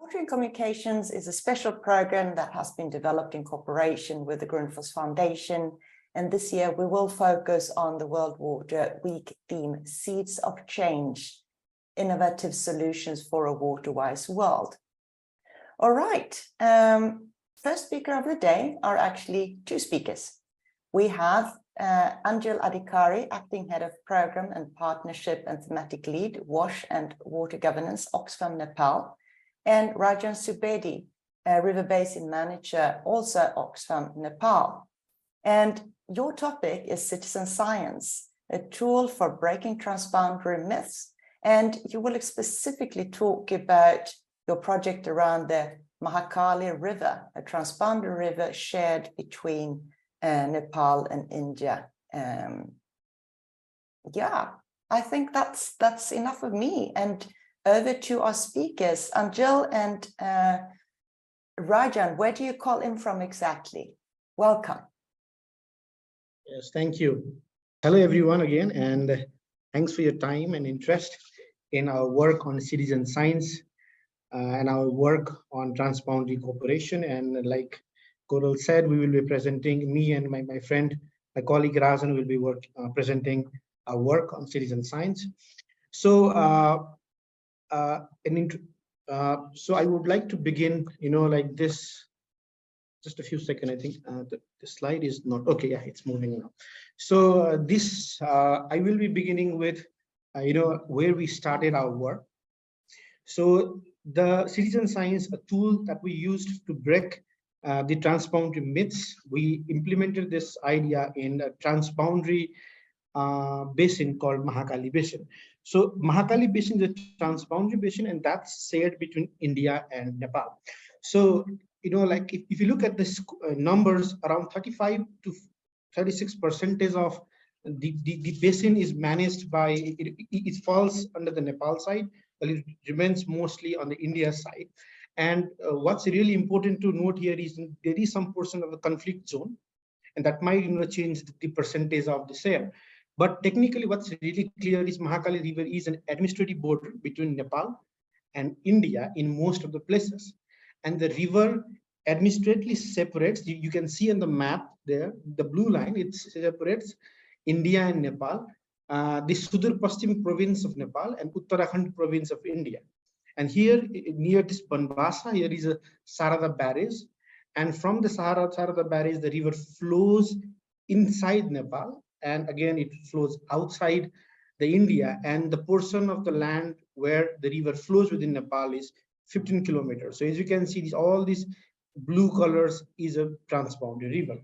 Water and Communications is a special program that has been developed in cooperation with the Grundfos Foundation. And this year we will focus on the World Water Week theme, Seeds of Change, Innovative Solutions for a Water-Wise World. All right, first speaker of the day are actually two speakers. We have Anjil Adhikari, Acting Head of Program and Partnership and Thematic Lead, WASH and Water Governance, Oxfam, Nepal, and Rajan Subedi, River Basin Manager, also Oxfam, Nepal. And your topic is citizen science, a tool for breaking transboundary myths. And you will specifically talk about your project around the Mahakali River, a transboundary river shared between Nepal and India. Yeah, I think that's enough of me. And over to our speakers, Anjil and Rajan. Where do you call in from exactly? Welcome. Yes, thank you. Hello, everyone, again, and thanks for your time and interest in our work on citizen science and our work on transboundary cooperation. And like Coral said, we will be presenting, me and my friend, my colleague Rajan will be presenting our work on citizen science. So, so I would like to begin, like this. Just a few seconds, I think the slide is not okay. Yeah, it's moving now. So this I will be beginning with where we started our work. So the citizen science, a tool that we used to break the transboundary myths. We implemented this idea in a transboundary basin called Mahakali Basin. So Mahakali Basin is a transboundary basin, and that's shared between India and Nepal. So like if you look at this numbers, around 35 to 36% of the basin is managed by, it falls under the Nepal side, but it remains mostly on the India side. And what's really important to note here is there is some portion of the conflict zone, and that might change the percentage of the share. But technically, what's really clear is Mahakali River is an administrative border between Nepal and India in most of the places. And the river administratively separates, you can see on the map there, the blue line, it separates India and Nepal, the Sudur Paschim province of Nepal and Uttarakhand province of India. And here near this Banbasa, here is a Sarada barrage. And from the Sarada barrage, the river flows inside Nepal. And again, it flows outside the India. And the portion of the land where the river flows within Nepal is 15 kilometers. So as you can see, all these blue colors is a transboundary river.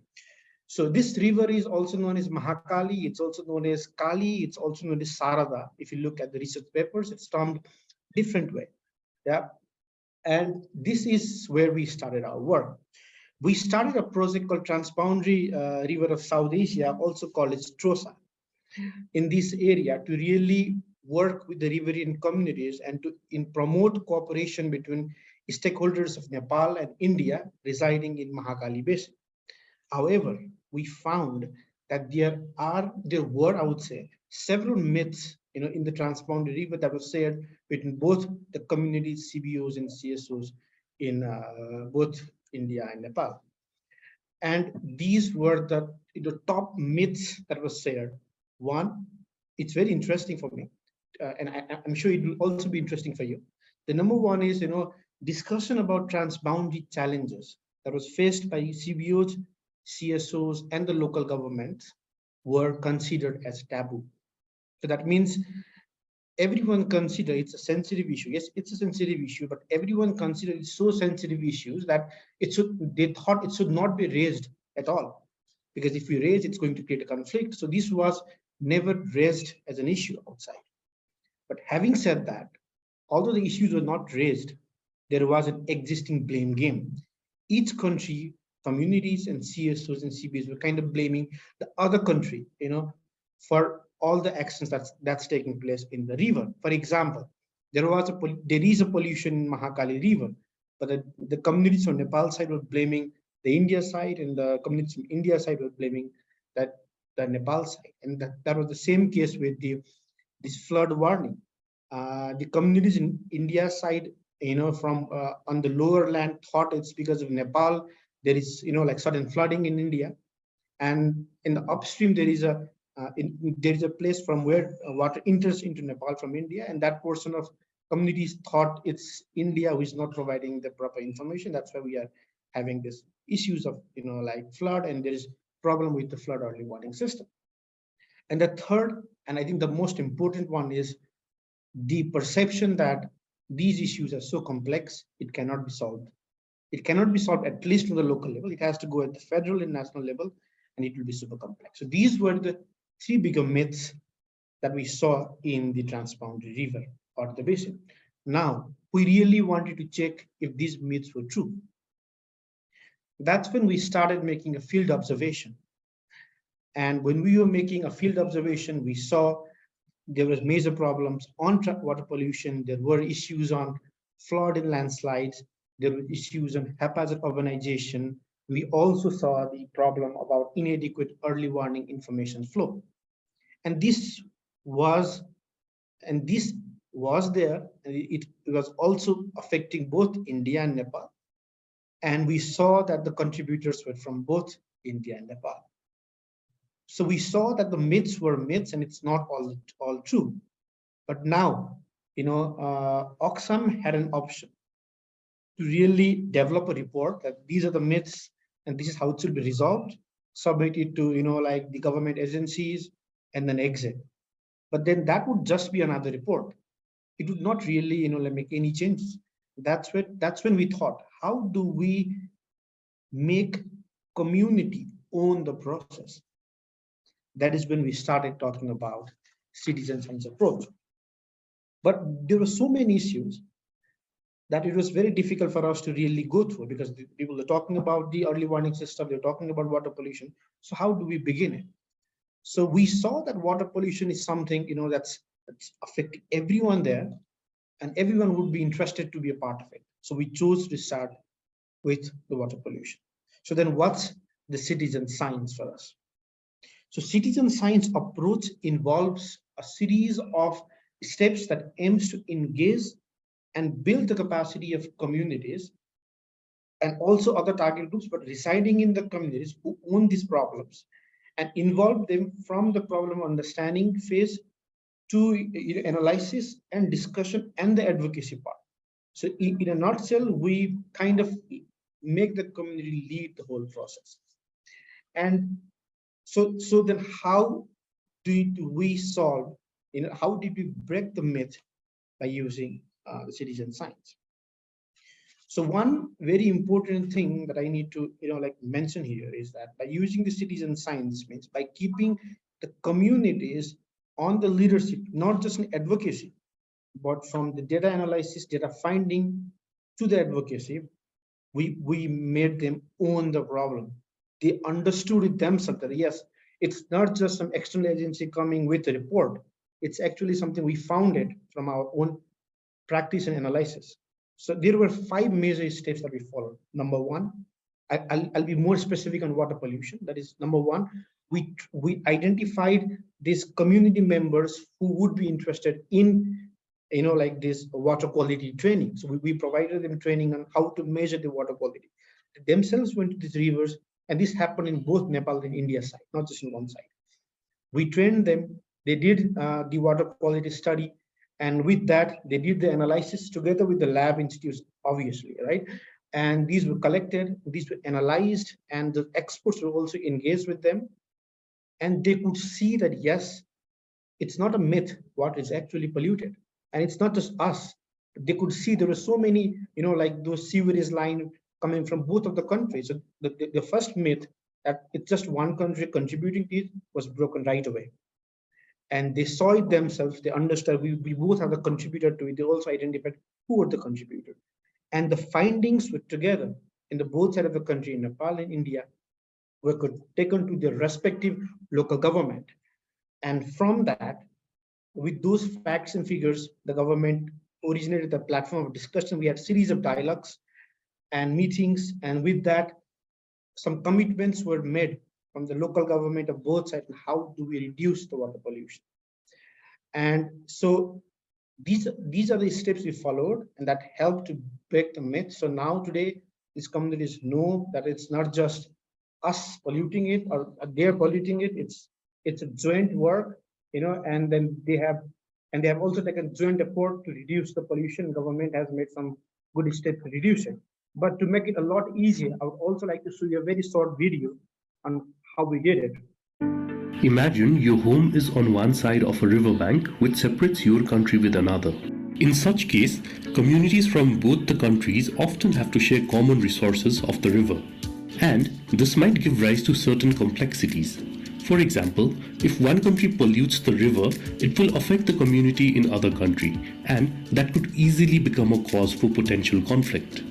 So this river is also known as Mahakali. It's also known as Kali. It's also known as Sarada. If you look at the research papers, it's termed different way. Yeah. And this is where we started our work. We started a project called Transboundary River of South Asia, also called as TROSA, in this area to really work with the riverian communities and to promote cooperation between stakeholders of Nepal and India residing in Mahakali Basin. However, we found that there were, I would say, several myths in the transboundary river that was shared between both the communities, CBOs and CSOs in both India and Nepal. And these were the top myths that was shared. One, it's very interesting for me, and I'm sure it will also be interesting for you. The number one is, discussion about transboundary challenges that was faced by CBOs, CSOs, and the local governments were considered as taboo. So that means everyone consider it's a sensitive issue. Yes, it's a sensitive issue, but everyone considered it so sensitive issues that they thought it should not be raised at all, because if we raise, it's going to create a conflict. So this was never raised as an issue outside. But having said that, although the issues were not raised, there was an existing blame game. Each country, communities and CSOs and CBs were kind of blaming the other country, for all the actions that's taking place in the river. For example, there is a pollution in Mahakali River, but the communities on Nepal side were blaming the India side, and the communities from India side were blaming the Nepal side. And that was the same case with this flood warning. The communities in India side from on the lower land thought it's because of Nepal. There is, like sudden flooding in India. And in the upstream, there is a place from where water enters into Nepal from India, and that portion of communities thought it's India who is not providing the proper information. That's why we are having this issues of like flood, and there is problem with the flood early warning system. And the third, and I think the most important one, is the perception that these issues are so complex, it cannot be solved. It cannot be solved, at least on the local level. It has to go at the federal and national level, and it will be super complex. So these were the three bigger myths that we saw in the transboundary river or the basin. Now, we really wanted to check if these myths were true. That's when we started making a field observation. And when we were making a field observation, we saw there was major problems on water pollution. There were issues on flood and landslides. There were issues on haphazard urbanization. We also saw the problem about inadequate early warning information flow. And this was there. It was also affecting both India and Nepal. And we saw that the contributors were from both India and Nepal. So we saw that the myths were myths, and it's not all true. But now, Oxfam had an option to really develop a report that these are the myths and this is how it should be resolved, submit it to like the government agencies, and then exit. But then that would just be another report. It would not really make any changes. That's when we thought, how do we make community own the process? That is when we started talking about citizen science approach. But there were so many issues that it was very difficult for us to really go through, because people are talking about the early warning system, they're talking about water pollution. So how do we begin it? So we saw that water pollution is something that's affecting everyone there, and everyone would be interested to be a part of it. So we chose to start with the water pollution. So then what's the citizen science for us? So citizen science approach involves a series of steps that aims to engage and build the capacity of communities and also other target groups, but residing in the communities who own these problems, and involve them from the problem understanding phase to analysis and discussion and the advocacy part. So in a nutshell, we kind of make the community lead the whole process. And so then how did we solve, how did we break the myth by using the citizen science? So one very important thing that I need to mention here is that by using the citizen science means by keeping the communities on the leadership, not just in advocacy, but from the data analysis, data finding to the advocacy, we made them own the problem. They understood it themselves that yes, it's not just some external agency coming with a report. It's actually something we found it from our own practice and analysis. So there were 5 major steps that we followed. Number one, I'll be more specific on water pollution. That is, number one, we identified these community members who would be interested in like this water quality training. So we provided them training on how to measure the water quality. They themselves went to these rivers, and this happened in both Nepal and India side, not just in one side. We trained them. They did the water quality study, and with that, they did the analysis together with the lab institutes, obviously, right? And these were collected, these were analyzed, and the experts were also engaged with them. And they could see that, yes, it's not a myth, what is actually polluted. And it's not just us. They could see there were so many, like those sewerage line coming from both of the countries. So the first myth that it's just one country contributing to it was broken right away. And they saw it themselves. They understood we both have the contributor to it. They also identified who were the contributor. And the findings were together in the both sides of the country, in Nepal and India, were taken to their respective local government. And from that, with those facts and figures, the government originated the platform of discussion. We had a series of dialogues and meetings, and with that, some commitments were made from the local government of both sides. How do we reduce the water pollution? And so these are the steps we followed, and that helped to break the myth. So now today, these communities know that it's not just us polluting it or they're polluting it. It's a joint work, and then they have also taken joint effort to reduce the pollution. Government has made some good steps to reduce it. But to make it a lot easier, I would also like to show you a very short video on how we did it. Imagine your home is on one side of a riverbank which separates your country with another. In such case, communities from both the countries often have to share common resources of the river. And this might give rise to certain complexities. For example, if one country pollutes the river, it will affect the community in other country, and that could easily become a cause for potential conflict.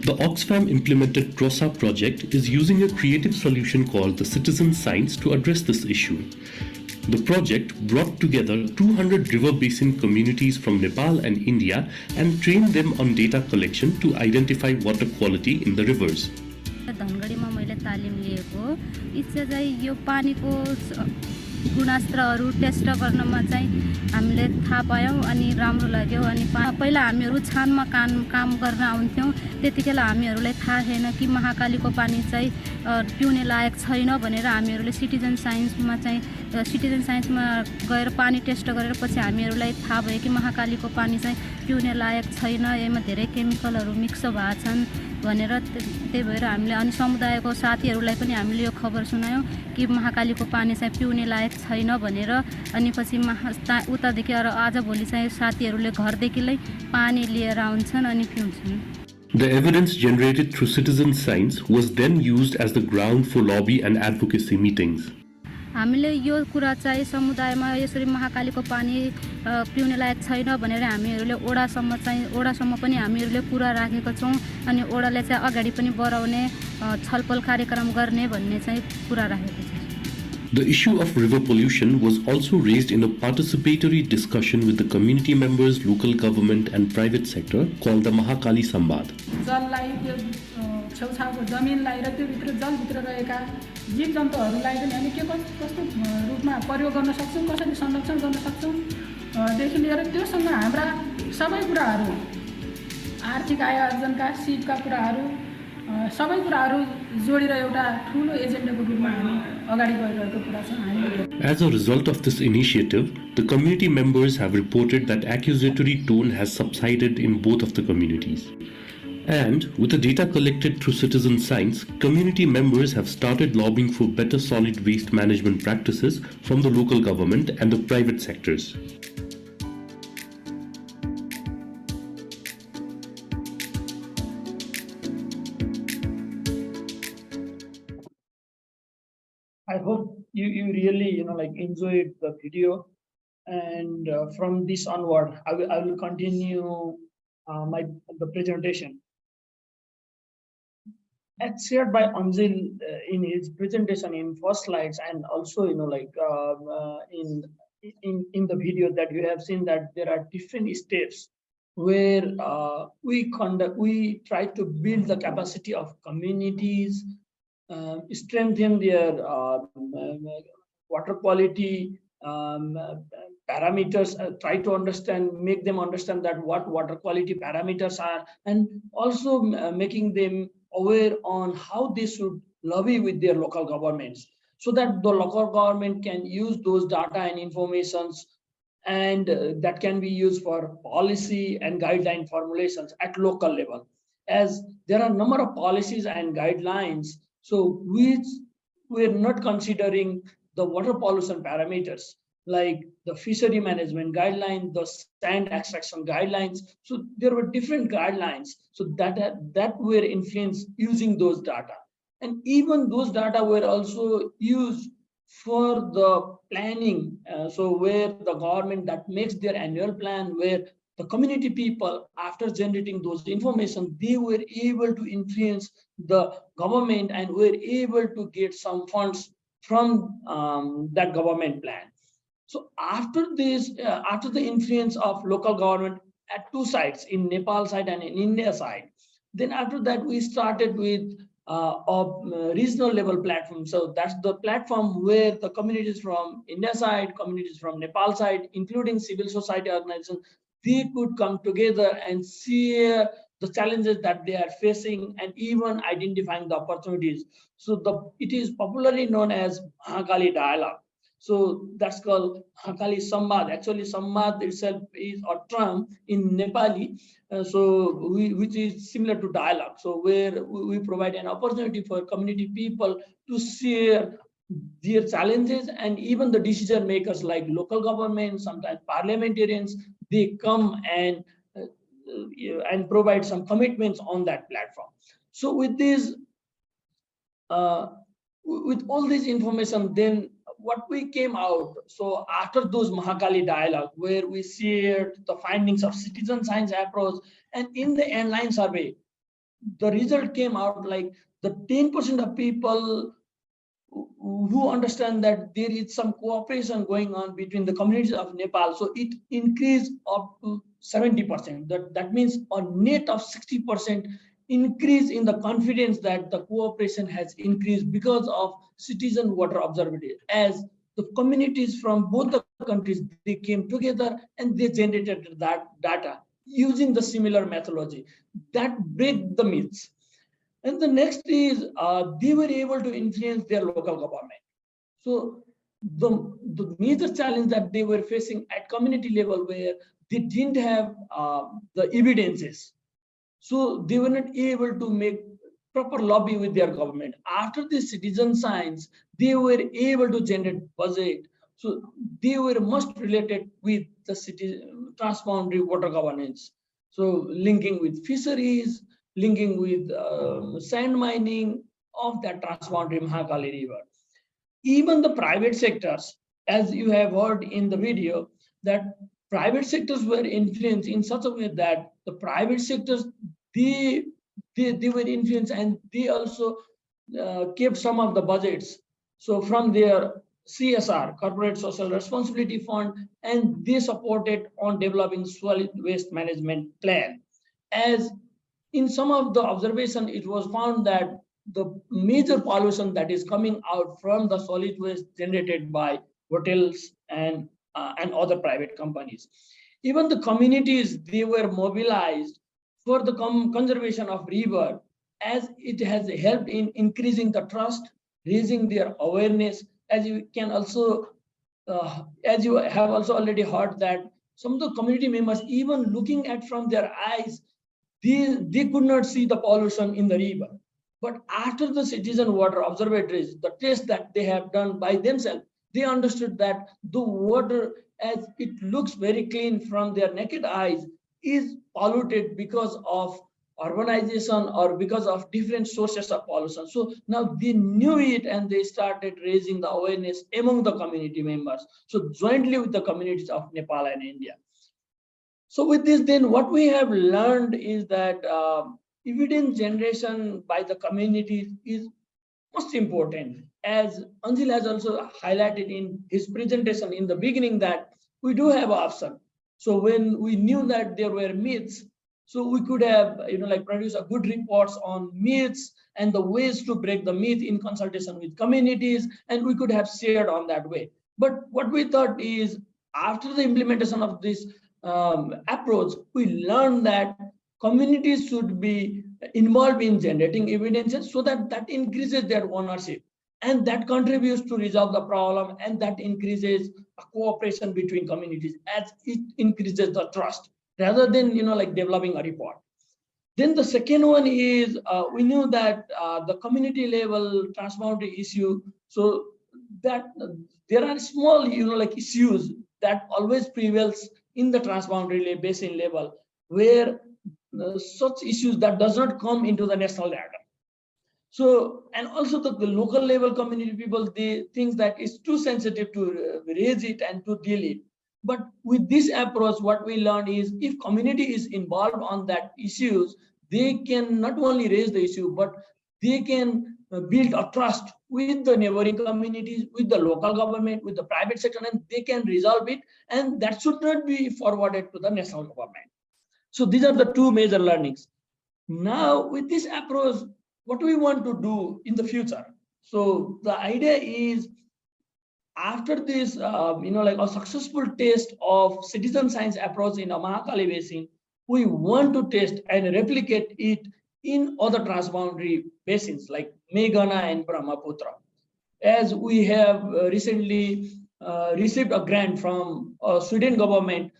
The Oxfam implemented TROSA project is using a creative solution called the citizen science to address this issue. The project brought together 200 river basin communities from Nepal and India and trained them on data collection to identify water quality in the rivers. धनगढीमा मैले तालिम लिएको इच्छा चाहिँ यो पानीको गुणस्तरहरू test गर्नमा चाहिँ हामीले थाहा पायौं अनि राम्रो लाग्यो अनि पहिला हामीहरू छानमा काम गर्न आउँथ्यौं त्यतिखेर हामीहरूलाई थाहा थिएन कि महाकालीको पानी चाहिँ पिउने लायक छैन भनेर हामीहरूले सिटिजन साइन्समा गएर पानी टेस्ट गरेर पछि हामीहरूलाई थाहा भयो कि महाकालीको पानी चाहिँ पिउने लायक छैन यसमा धेरै केमिकलहरू मिक्स भएको छन् भनेर त्यही भएर हामीले अनि समुदायको साथीहरूलाई पनि हामीले यो खबर सुनायौं कि महाकालीको पानी चाहिँ पिउने लायक छैन भनेर अनि पछि उतादेखि आज भोलि चाहिँ साथीहरूले घरदेखिलाई पानी लिएर आउँछन् अनि पिउँछन्. The evidence generated through citizen science was then used as the ground for lobby and advocacy meetings. हामीले यो कुरा चाहिँ समुदायमा यसरी महाकालीको पानी पिउने लायक छैन भनेर हामीहरूले ओडासम्म पनि हामीहरूले कुरा राखेका छौं अनि ओडाले चाहिँ अगाडि पनि बढाउने छलफल कार्यक्रम गर्ने भन्ने चाहिँ कुरा राखेको छ. The issue of river pollution was also raised in a participatory discussion with the community members, local government and private sector called the Mahakali Sambad. छेउछाउको जमिनलाई र त्यो भित्र जलभित्र रहेका जीवजन्तुहरूलाई पनि हामी के कस्तो रूपमा प्रयोग गर्न सक्छौं, कसरी संरक्षण गर्न सक्छौं देखि लिएर त्योसँग हाम्रा सबै कुराहरू आर्थिक आय आर्जनका सिपका कुराहरू सबै कुराहरू जोडेर एउटा ठूलो एजेन्डाको रूपमा हामी अगाडि बढिरहेको कुरा छ. As a result of this initiative, the community members have reported that accusatory tone has subsided in both of the communities. And with the data collected through citizen science, community members have started lobbying for better solid waste management practices from the local government and the private sectors. I hope you really enjoyed the video, and from this onward I will continue the presentation. As shared by Anjil in his presentation in first slides, and also in the video that you have seen, that there are different steps where we try to build the capacity of communities, strengthen their water quality parameters, try to make them understand that what water quality parameters are, and also making them aware on how they should lobby with their local governments, so that the local government can use those data and informations, and that can be used for policy and guideline formulations at local level. As there are a number of policies and guidelines, so which we're not considering the water pollution parameters, like the fishery management guideline, the sand extraction guidelines. So there were different guidelines, so that were influenced using those data. And even those data were also used for the planning. So where the government that makes their annual plan, where the community people, after generating those information, they were able to influence the government and were able to get some funds from that government plan. So after this, after the influence of local government at two sides, in Nepal side and in India side, then after that we started with a regional level platform. So that's the platform where the communities from India side, communities from Nepal side, including civil society organizations, they could come together and share the challenges that they are facing and even identifying the opportunities. So it is popularly known as Mahakali dialogue. So that's called Mahakali Samvad. Actually, Samvad itself is a term in Nepali, which is similar to dialogue. So where we provide an opportunity for community people to share their challenges, and even the decision makers like local government, sometimes parliamentarians, they come and provide some commitments on that platform. So with this, with all this information, then what we came out, so after those Mahakali dialogue, where we shared the findings of citizen science approach, and in the inline survey, the result came out like the 10% of people who understand that there is some cooperation going on between the communities of Nepal. So it increased up to 70%. That means a net of 60% increase in the confidence that the cooperation has increased because of citizen water observatory. As the communities from both the countries, they came together and they generated that data using the similar methodology that break the myths. And the next is they were able to influence their local government. So the major challenge that they were facing at community level, where they didn't have the evidences, so they were not able to make proper lobby with their government. After the citizen science, they were able to generate budget. So they were most related with the city transboundary water governance. So linking with fisheries, linking with sand mining of that transboundary Mahakali River. Even the private sectors, as you have heard in the video, that private sectors were influenced in such a way that the private sectors, they were influenced, and they also kept some of the budgets. So from their CSR, Corporate Social Responsibility Fund, and they supported on developing solid waste management plan. As in some of the observation, it was found that the major pollution that is coming out from the solid waste generated by hotels and other private companies. Even the communities, they were mobilized for the conservation of river, as it has helped in increasing the trust, raising their awareness. As you can also, as you have also already heard, that some of the community members, even looking at from their eyes, they could not see the pollution in the river. But after the citizen water observatories, the test that they have done by themselves, they understood that the water, as it looks very clean from their naked eyes, is polluted because of urbanization or because of different sources of pollution. So now they knew it, and they started raising the awareness among the community members. So jointly with the communities of Nepal and India. So with this, then what we have learned is that evidence generation by the communities is most important. As Anjil has also highlighted in his presentation in the beginning, that we do have an option. So when we knew that there were myths, so we could have, produce a good reports on myths and the ways to break the myth in consultation with communities, and we could have shared on that way. But what we thought is, after the implementation of this approach, we learned that communities should be involved in generating evidences, so that increases their ownership, and that contributes to resolve the problem, and that increases a cooperation between communities, as it increases the trust, rather than developing a report. Then the second one is we knew that the community level transboundary issue, so that there are small issues that always prevails in the transboundary basin level, where such issues that does not come into the national data. So, and also the local level community people, they think that it's too sensitive to raise it and to deal it. But with this approach, what we learned is, if community is involved on that issues, they can not only raise the issue, but they can build a trust with the neighboring communities, with the local government, with the private sector, and they can resolve it, and that should not be forwarded to the national government. So these are the two major learnings. Now, with this approach, what do we want to do in the future? So the idea is, after this, like a successful test of citizen science approach in the Mahakali Basin, we want to test and replicate it in other transboundary basins like Meghana and Brahmaputra. As we have recently received a grant from Sweden government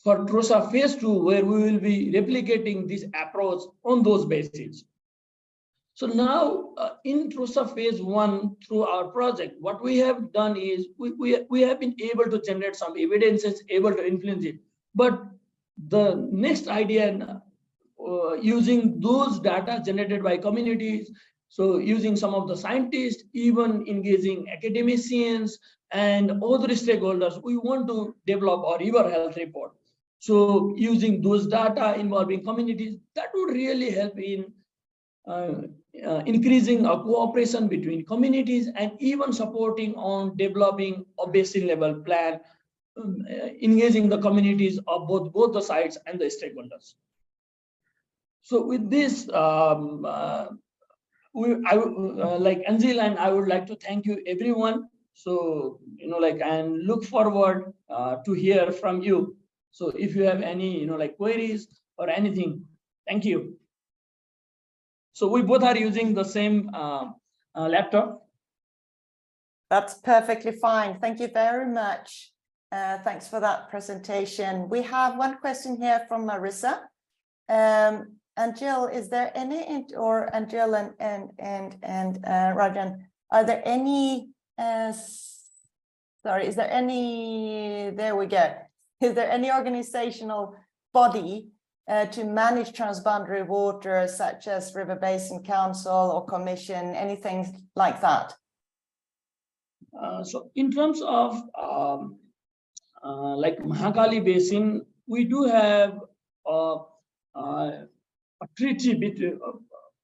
for TROSA phase 2, where we will be replicating this approach on those basins. So now in TROSA phase 1, through our project, what we have done is we have been able to generate some evidences, able to influence it. But the next idea, using those data generated by communities, so using some of the scientists, even engaging academicians and other stakeholders, we want to develop our river health report. So using those data involving communities, that would really help in increasing a cooperation between communities and even supporting on developing a basin level plan, engaging the communities of both the sides and the stakeholders. So with this, like Anjil and I would like to thank you everyone. So, and look forward to hear from you. So if you have any, queries or anything, thank you. So we both are using the same laptop. That's perfectly fine. Thank you very much. Thanks for that presentation. We have one question here from Marissa. Anjil, is there any, or Anjil and Rajan, are there any, sorry, is there any, there we go. Is there any organizational body to manage transboundary water, such as River Basin Council or Commission, anything like that? So in terms of like Mahakali Basin, we do have a treaty between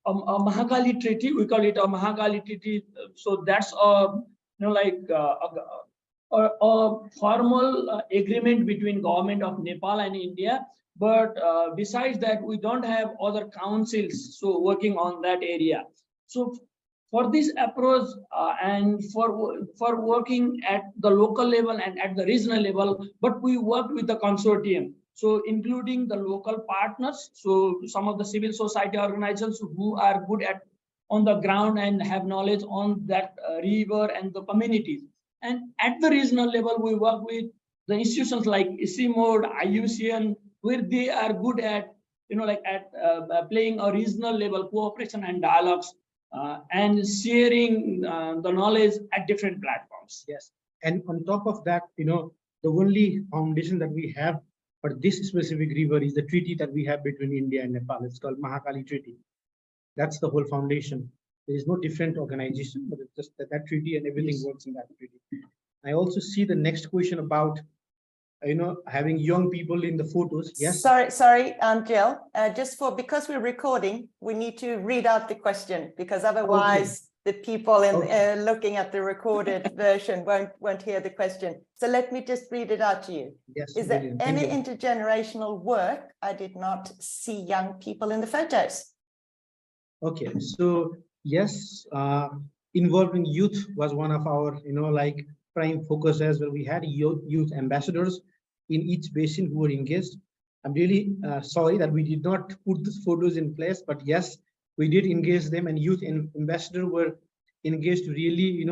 a Mahakali treaty. We call it a Mahakali treaty. So that's a formal agreement between government of Nepal and India. But besides that, we don't have other councils so working on that area. So for this approach and for working at the local level and at the regional level, but we work with the consortium. So including the local partners, so some of the civil society organizations who are good at on the ground and have knowledge on that river and the communities. And at the regional level, we work with the institutions like ICIMOD, IUCN, where they are good at, playing a regional level cooperation and dialogues and sharing the knowledge at different platforms. Yes, and on top of that, the only foundation that we have for this specific river is the treaty that we have between India and Nepal. It's called Mahakali Treaty. That's the whole foundation. There is no different organization, but it's just that treaty and everything works in that treaty. I also see the next question about, having young people in the photos. Yes. Sorry, Anjil. Because we're recording, we need to read out the question, because otherwise the people looking at the recorded version won't hear the question. So let me just read it out to you. Yes. Is there any intergenerational work? I did not see young people in the photos. Okay, so yes, involving youth was one of our, prime focus as well. We had youth ambassadors in each basin who were engaged. I'm really sorry that we did not put these photos in place, but yes, we did engage them, and youth ambassadors were engaged to really,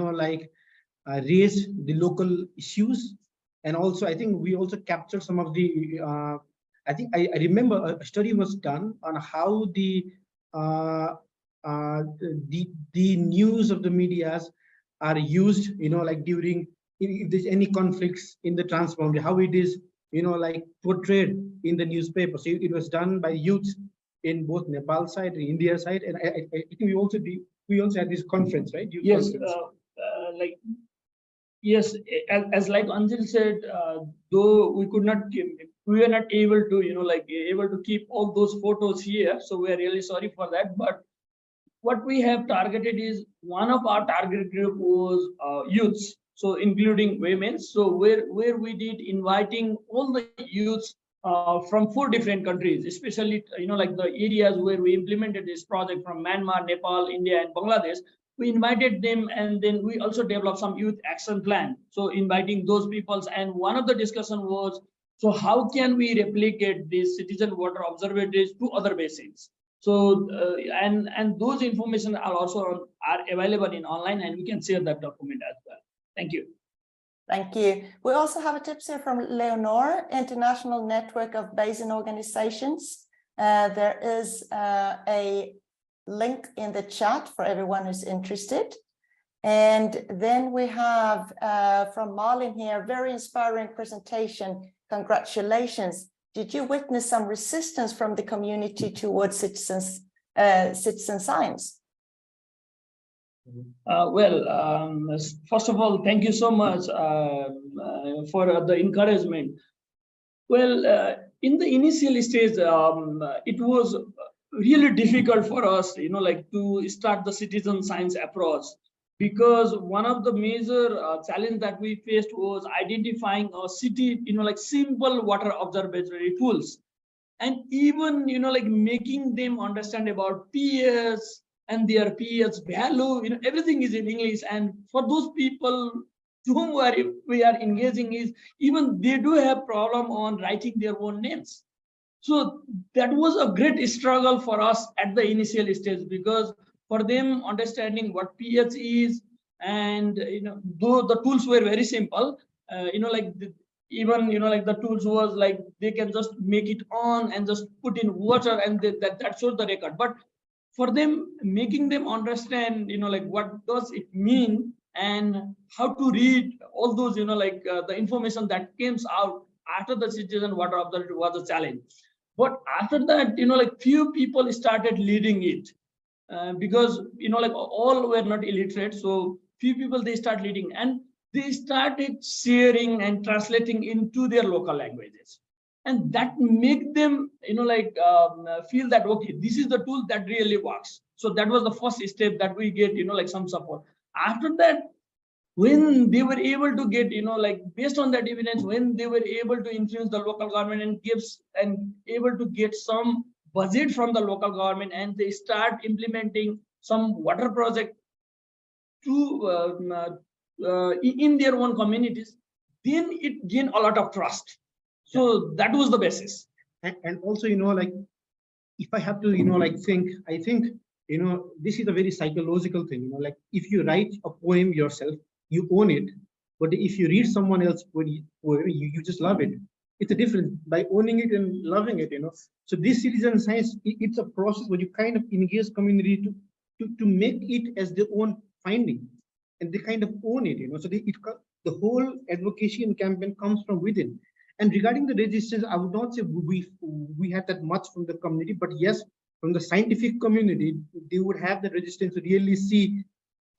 raise the local issues. And also, I think we also captured some of the, I remember a study was done on how the news of the medias are used, during, if there's any conflicts in the transboundary, how it is, portrayed in the newspaper. So it was done by youth in both Nepal side and India side, and I think we also had this conference, right? Yes, yes, as like Anjil said, though we were not able to, able to keep all those photos here. So we are really sorry for that. But what we have targeted is, one of our target group was youths, so including women. So where we did inviting all the youths from 4 different countries, especially the areas where we implemented this project from Myanmar, Nepal, India, and Bangladesh. we invited them, and then we also developed some youth action plan. So inviting those peoples, and one of the discussion was, so how can we replicate these citizen water observatories to other basins? So and those information are also available in online, and we can share that document as well. Thank you. Thank you. We also have a tips here from Leonore, International Network of Basin Organizations. There is a link in the chat for everyone who's interested. And then we have from Malin here, very inspiring presentation. Congratulations. Did you witness some resistance from the community towards citizen science? First of all, thank you so much for the encouragement. Well, in the initial stage, it was really difficult for us, to start the citizen science approach, because one of the major challenge that we faced was identifying a city, simple water observatory tools, and even, making them understand about pH and their pH value. Everything is in English, and for those people to whom we are engaging, is even they do have problem on writing their own names. So that was a great struggle for us at the initial stage, because for them understanding what pH is, and though the tools were very simple, the tools was like they can just make it on and just put in water, and that shows the record. But for them, making them understand, what does it mean and how to read all those, the information that comes out after the citizen water observatory was a challenge. But after that, few people started leading it because, all were not illiterate. So few people, they start leading, and they started sharing and translating into their local languages. And that make them, feel that, okay, this is the tool that really works. So that was the first step that we get, some support. After that, when they were able to get, based on that evidence, when they were able to influence the local government and able to get some budget from the local government, and they start implementing some water project to in their own communities, then it gained a lot of trust. So that was the basis. And also, if I have to, I think, this is a very psychological thing, if you write a poem yourself, you own it. But if you read someone else's poem, you just love it. It's a difference by owning it and loving it, So this citizen science, it's a process where you kind of engage community to make it as their own finding, and they kind of own it, So the whole advocacy campaign comes from within. And regarding the resistance, I would not say we had that much from the community, but yes, from the scientific community, they would have the resistance to really see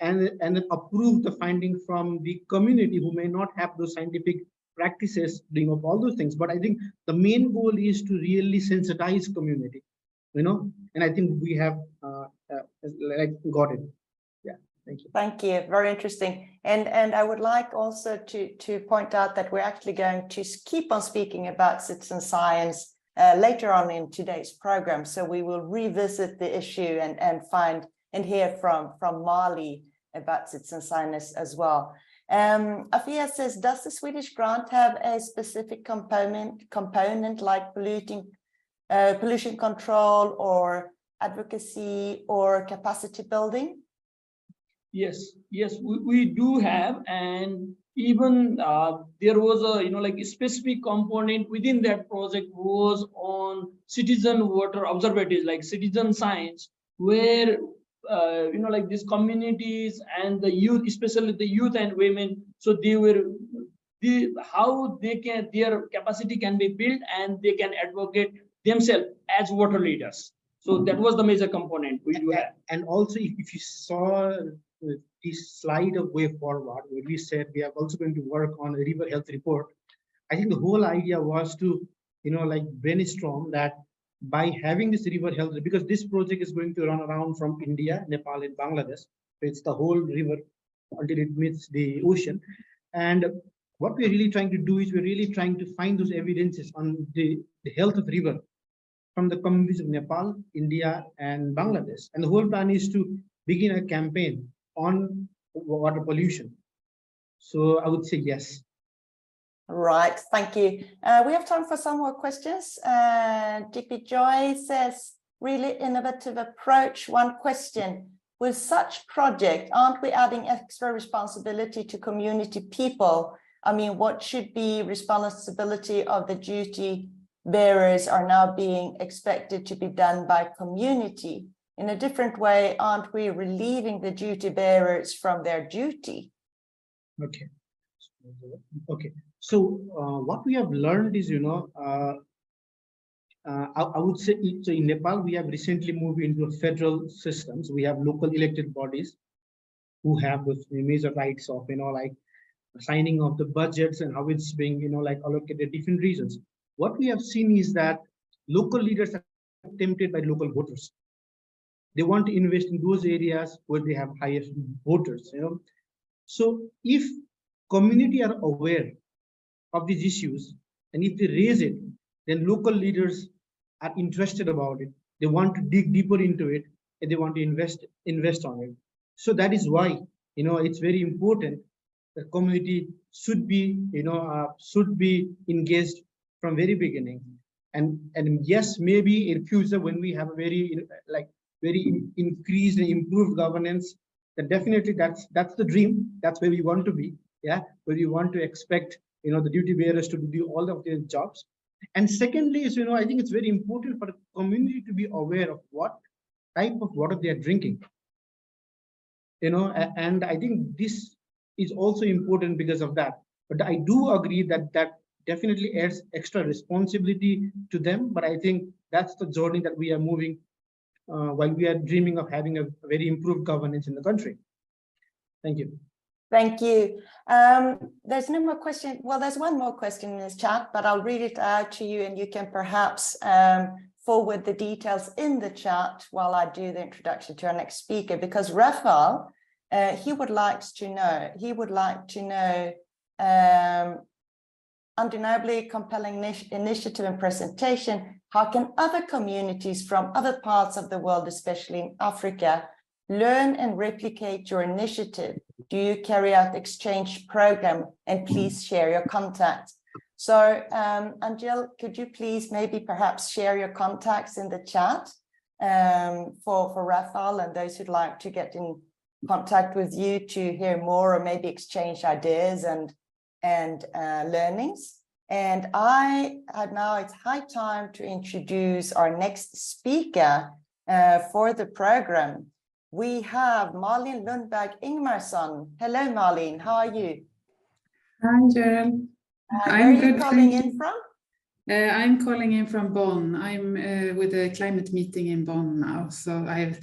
and approve the finding from the community who may not have those scientific practices doing of all those things. But I think the main goal is to really sensitize community, and I think we have got it. Yeah, thank you. Thank you. Very interesting. And I would like also to point out that we're actually going to keep on speaking about citizen science later on in today's program. So we will revisit the issue and find and hear from Mali about citizen science as well. Afia says, does the Swedish grant have a specific component like pollution control or advocacy or capacity building? Yes, we do have, and even there was a specific component within that project was on citizen water observatories, like citizen science, where these communities and the youth, especially the youth and women, so how their capacity can be built and they can advocate themselves as water leaders. So that was the major component we do have. And also, if you saw this slide of way forward, where we said we are also going to work on a river health report, I think the whole idea was to brainstorm that by having this river health, because this project is going to run around from India, Nepal, and Bangladesh. So it's the whole river until it meets the ocean. And what we're really trying to do is we're really trying to find those evidences on the health of river from the communities of Nepal, India, and Bangladesh. And the whole plan is to begin a campaign on water pollution? So I would say yes. Right, thank you. We have time for some more questions. DP Joy says, really innovative approach. One question, with such project, aren't we adding extra responsibility to community people? I mean, what should be responsibility of the duty bearers are now being expected to be done by community? In a different way, aren't we relieving the duty bearers from their duty? Okay. Okay. So what we have learned is, I would say, so in Nepal, we have recently moved into a federal systems. We have local elected bodies who have the major rights of, like signing of the budgets and how it's being, like allocated different regions. What we have seen is that local leaders are tempted by local voters. They want to invest in those areas where they have highest voters, So if community are aware of these issues, and if they raise it, then local leaders are interested about it. They want to dig deeper into it, and they want to invest on it. So that is why, it's very important that community should be, engaged from very beginning. And yes, maybe in future when we have a very increased and improved governance, then definitely that's the dream. That's where we want to be. Yeah, where we want to expect the duty bearers to do all of their jobs. And secondly is, I think it's very important for the community to be aware of what type of water they are drinking. And I think this is also important because of that. But I do agree that definitely adds extra responsibility to them. But I think that's the journey that we are moving while we are dreaming of having a very improved governance in the country. Thank you. Thank you. There's no more question. Well, there's one more question in this chat, but I'll read it out to you and you can perhaps forward the details in the chat while I do the introduction to our next speaker, because Rafael, he would like to know undeniably compelling initiative and presentation. How can other communities from other parts of the world, especially in Africa, learn and replicate your initiative? Do you carry out exchange program? And please share your contact. So Anjil, could you please maybe perhaps share your contacts in the chat for Rafael and those who'd like to get in contact with you to hear more or maybe exchange ideas and learnings. And now it's high time to introduce our next speaker for the program. We have Malin Lundberg Ingermarsson. Hello, Malin. How are you? Hi, Gerald. Where are you calling in from? I'm calling in from Bonn. I'm with a climate meeting in Bonn now. So I've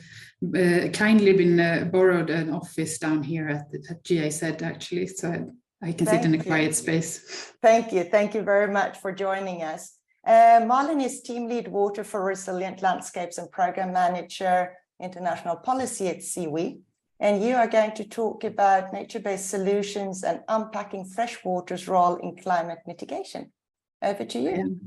kindly been borrowed an office down here at GIZ, actually. So I can sit in a quiet space. Thank you. Thank you very much for joining us. Malin is Team Lead Water for Resilient Landscapes and Program Manager International Policy at SIWI. And you are going to talk about nature-based solutions and unpacking freshwater's role in climate mitigation. Over to you.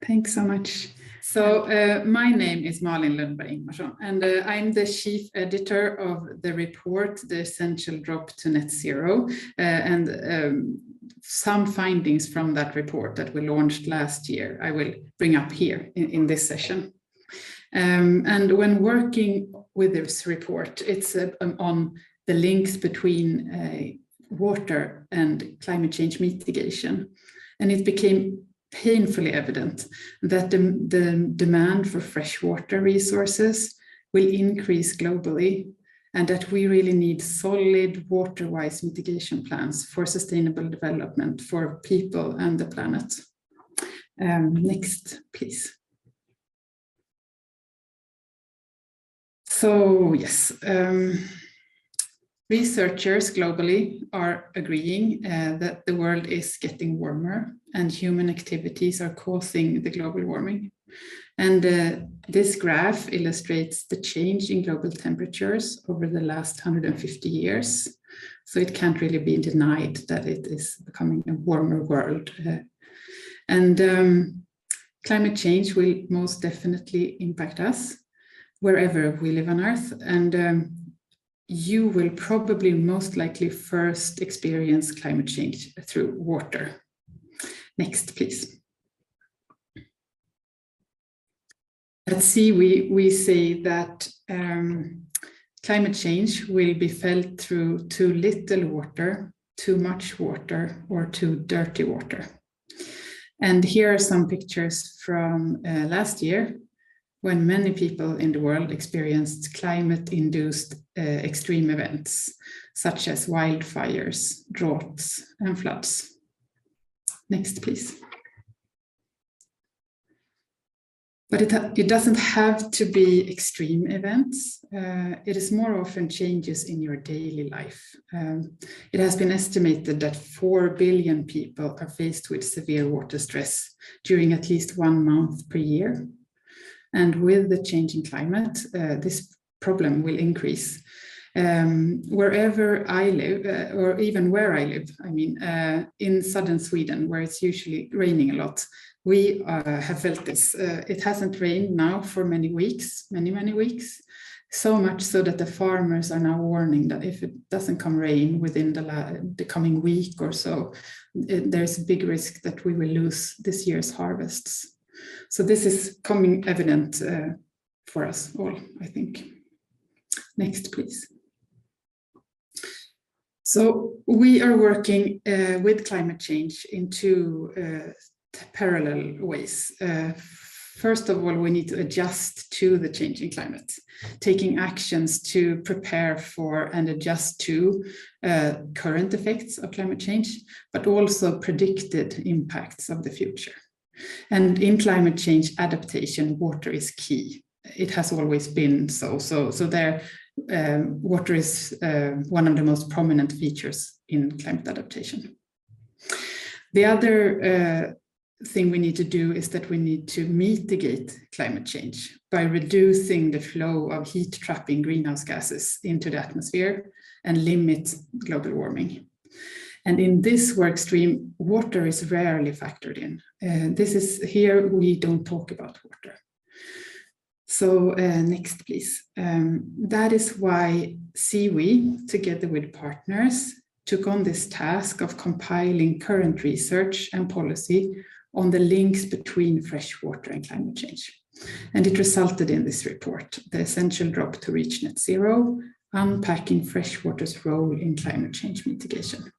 Thanks so much. So my name is Malin Lundberg Ingermarsson, and I'm the chief editor of the report, The Essential Drop to Net Zero, and some findings from that report that we launched last year, I will bring up here in this session. And when working with this report, it's on the links between water and climate change mitigation. And it became painfully evident that the demand for freshwater resources will increase globally, and that we really need solid water-wise mitigation plans for sustainable development for people and the planet. Next, please. So yes, researchers globally are agreeing that the world is getting warmer and human activities are causing the global warming. And this graph illustrates the change in global temperatures over the last 150 years. So it can't really be denied that it is becoming a warmer world. And climate change will most definitely impact us wherever we live on Earth. And you will probably most likely first experience climate change through water. Next, please. At SIWI, we say that climate change will be felt through too little water, too much water, or too dirty water. And here are some pictures from last year, when many people in the world experienced climate-induced extreme events, such as wildfires, droughts, and floods. Next, please. But it doesn't have to be extreme events. It is more often changes in your daily life. It has been estimated that 4 billion people are faced with severe water stress during at least 1 month per year. And with the changing climate, this problem will increase. Wherever I live, or even where I live, I mean, in southern Sweden, where it's usually raining a lot, we have felt this. It hasn't rained now for many weeks, many weeks, so much so that the farmers are now warning that if it doesn't come rain within the coming week or so, there's a big risk that we will lose this year's harvests. So this is coming evident for us all, I think. Next, please. So we are working with climate change in two parallel ways. First of all, we need to adjust to the changing climate, taking actions to prepare for and adjust to current effects of climate change, but also predicted impacts of the future. And in climate change adaptation, water is key. It has always been so. So there, water is one of the most prominent features in climate adaptation. The other thing we need to do is that we need to mitigate climate change by reducing the flow of heat-trapping greenhouse gases into the atmosphere and limit global warming. And in this work stream, water is rarely factored in. Here we don't talk about water. So next, please. That is why SIWI, together with partners, took on this task of compiling current research and policy on the links between freshwater and climate change. And it resulted in this report, The Essential Drop to Reach Net Zero, Unpacking Freshwater's Role in Climate Change Mitigation.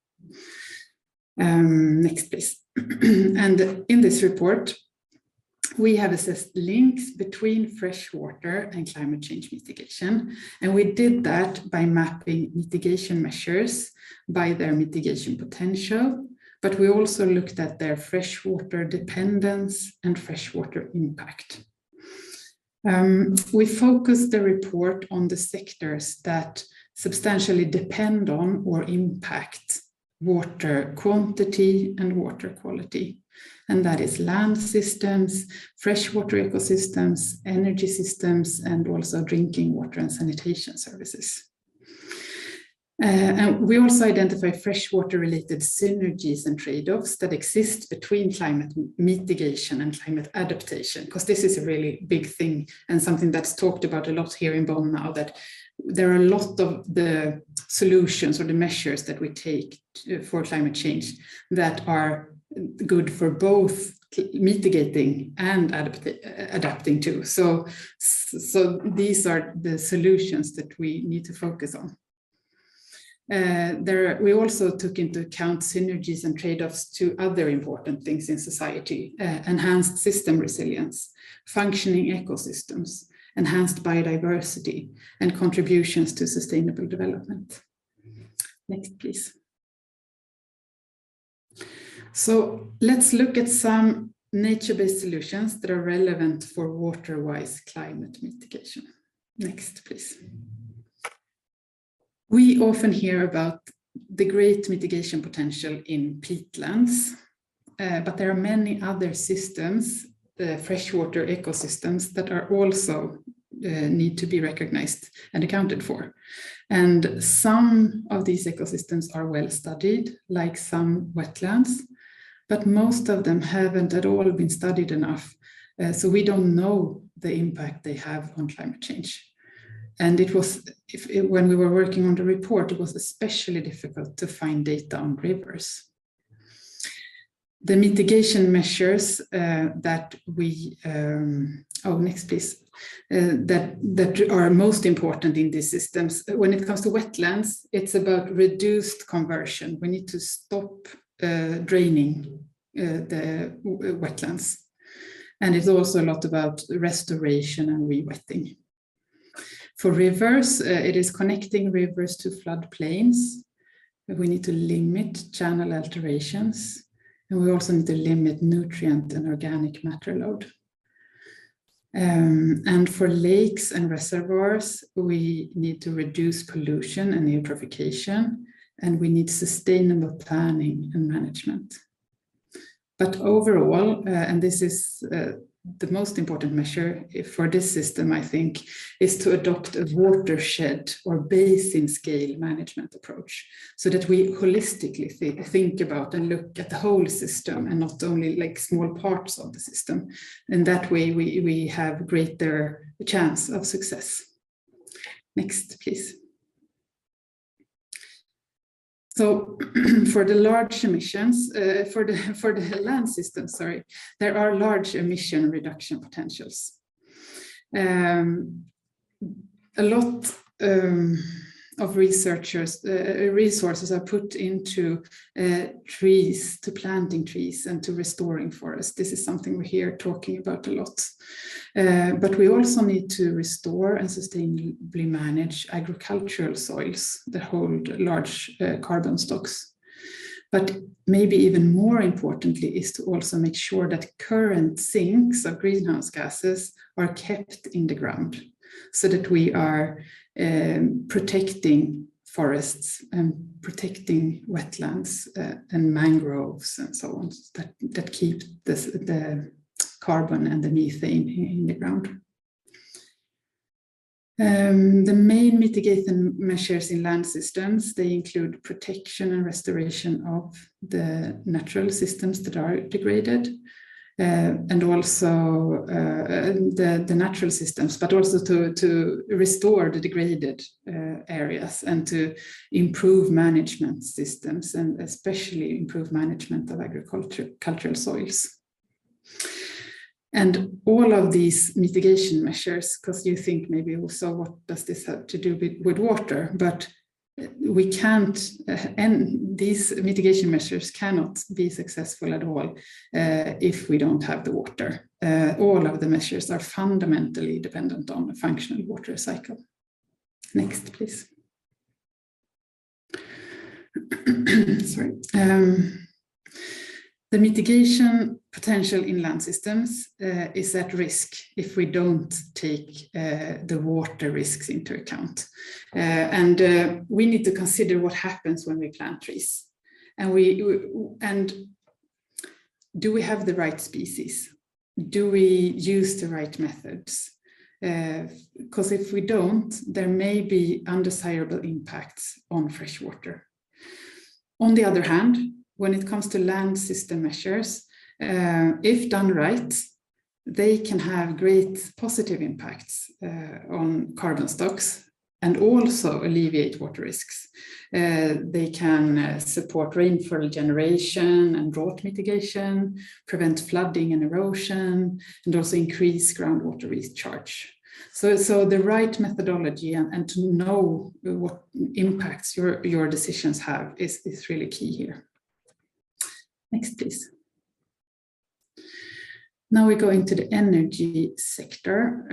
Next, please. And in this report, we have assessed links between freshwater and climate change mitigation. And we did that by mapping mitigation measures by their mitigation potential, but we also looked at their freshwater dependence and freshwater impact. We focused the report on the sectors that substantially depend on or impact water quantity and water quality. And that is land systems, freshwater ecosystems, energy systems, and also drinking water and sanitation services. And we also identify freshwater-related synergies and trade-offs that exist between climate mitigation and climate adaptation, because this is a really big thing and something that's talked about a lot here in Bonn now, that there are a lot of the solutions or the measures that we take for climate change that are good for both mitigating and adapting to. So these are the solutions that we need to focus on. We also took into account synergies and trade-offs to other important things in society, enhanced system resilience, functioning ecosystems, enhanced biodiversity, and contributions to sustainable development. Next, please. So let's look at some nature-based solutions that are relevant for water-wise climate mitigation. Next, please. We often hear about the great mitigation potential in peatlands, but there are many other systems, freshwater ecosystems, that are also need to be recognized and accounted for. And some of these ecosystems are well studied, like some wetlands, but most of them haven't at all been studied enough. So we don't know the impact they have on climate change. And it was, when we were working on the report, it was especially difficult to find data on rivers. The mitigation measures that we, next please, that are most important in these systems. When it comes to wetlands, it's about reduced conversion. We need to stop draining the wetlands. And it's also a lot about restoration and re-wetting. For rivers, it is connecting rivers to floodplains. We need to limit channel alterations. And we also need to limit nutrient and organic matter load. And for lakes and reservoirs, we need to reduce pollution and eutrophication, and we need sustainable planning and management. But overall, and this is the most important measure for this system, I think, is to adopt a watershed or basin scale management approach, so that we holistically think about and look at the whole system and not only like small parts of the system. And that way we have greater chance of success. Next, please. So for the large emissions, for the land system, sorry, there are large emission reduction potentials. A lot of resources are put into trees, to planting trees and to restoring forests. This is something we hear talking about a lot. But we also need to restore and sustainably manage agricultural soils that hold large carbon stocks. But maybe even more importantly is to also make sure that current sinks of greenhouse gases are kept in the ground, so that we are protecting forests and protecting wetlands and mangroves and so on, that keep the carbon and the methane in the ground. The main mitigation measures in land systems, they include protection and restoration of the natural systems that are degraded, and also the natural systems, but also to restore the degraded areas and to improve management systems, and especially improve management of agricultural soils. And all of these mitigation measures, because you think maybe also what does this have to do with water, but we can't, and these mitigation measures cannot be successful at all if we don't have the water. All of the measures are fundamentally dependent on a functional water cycle. Next, please. Sorry. The mitigation potential in land systems is at risk if we don't take the water risks into account. And we need to consider what happens when we plant trees. And do we have the right species? Do we use the right methods? Because if we don't, there may be undesirable impacts on freshwater. On the other hand, when it comes to land system measures, if done right, they can have great positive impacts on carbon stocks and also alleviate water risks. They can support rainfall generation and drought mitigation, prevent flooding and erosion, and also increase groundwater recharge. So the right methodology and to know what impacts your decisions have is really key here. Next, please. Now we go into the energy sector.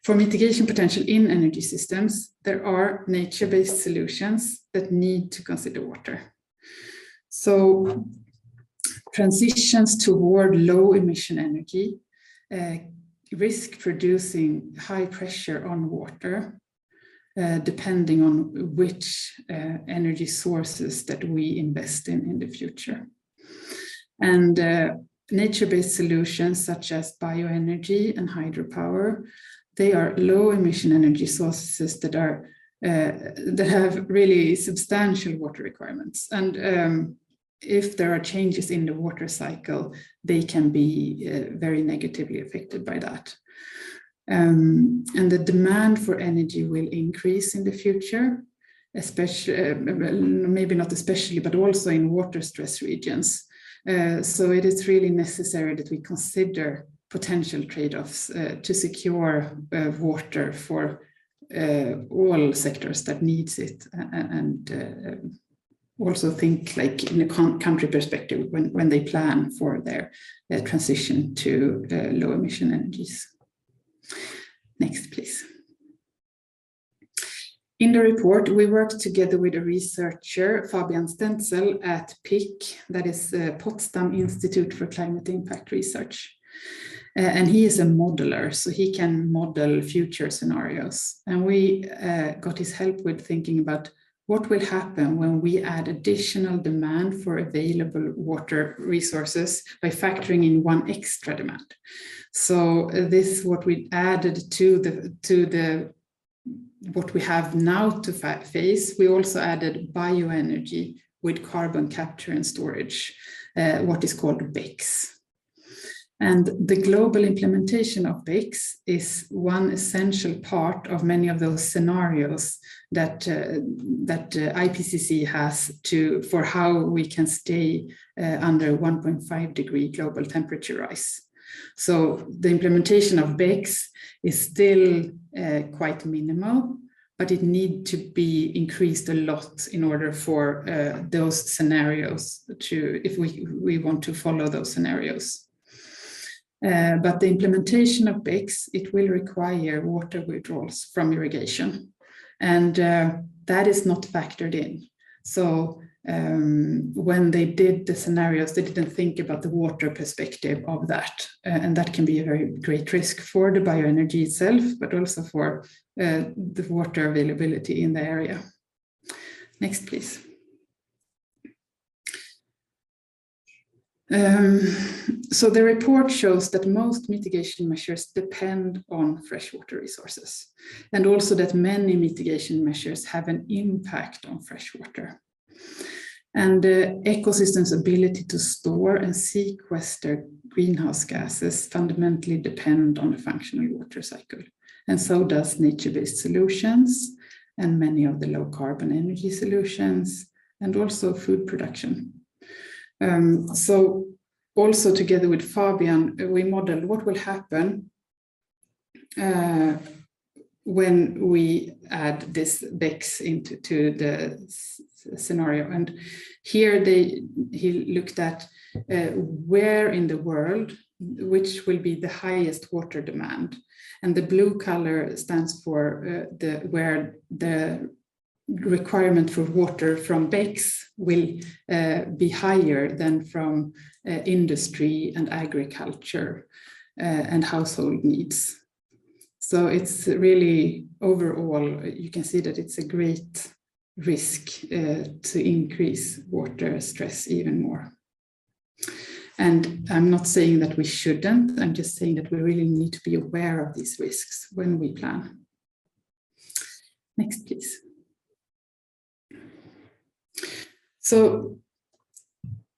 For mitigation potential in energy systems, there are nature-based solutions that need to consider water. So transitions toward low emission energy risk producing high pressure on water, depending on which energy sources that we invest in the future. And nature-based solutions such as bioenergy and hydropower, they are low emission energy sources that have really substantial water requirements. And if there are changes in the water cycle, they can be very negatively affected by that. And the demand for energy will increase in the future, especially, maybe not especially, but also in water stress regions. So it is really necessary that we consider potential trade-offs to secure water for all sectors that needs it, and also think like in a country perspective when they plan for their transition to low emission energies. Next, please. In the report, we worked together with a researcher, Fabian Stenzel at PIC, that is the Potsdam Institute for Climate Impact Research. And he is a modeler, so he can model future scenarios. And we got his help with thinking about what will happen when we add additional demand for available water resources by factoring in one extra demand. So this is what we added to the what we have now to face. We also added bioenergy with carbon capture and storage, what is called BECCS. And the global implementation of BECCS is one essential part of many of those scenarios that IPCC has for how we can stay under 1.5 degree global temperature rise. So the implementation of BECCS is still quite minimal, but it needs to be increased a lot in order for those scenarios if we want to follow those scenarios. But the implementation of BECCS, it will require water withdrawals from irrigation, and that is not factored in. So when they did the scenarios, they didn't think about the water perspective of that, and that can be a very great risk for the bioenergy itself, but also for the water availability in the area. Next, please. So the report shows that most mitigation measures depend on freshwater resources, and also that many mitigation measures have an impact on freshwater. And the ecosystem's ability to store and sequester greenhouse gases fundamentally depend on the functional water cycle. And so does nature-based solutions and many of the low carbon energy solutions, and also food production. So also together with Fabian, we modeled what will happen when we add this BECCS into the scenario. And here he looked at where in the world, which will be the highest water demand. And the blue color stands for where the requirement for water from BECCS will be higher than from industry and agriculture and household needs. So it's really, overall, you can see that it's a great risk to increase water stress even more. And I'm not saying that we shouldn't, I'm just saying that we really need to be aware of these risks when we plan. Next, please. So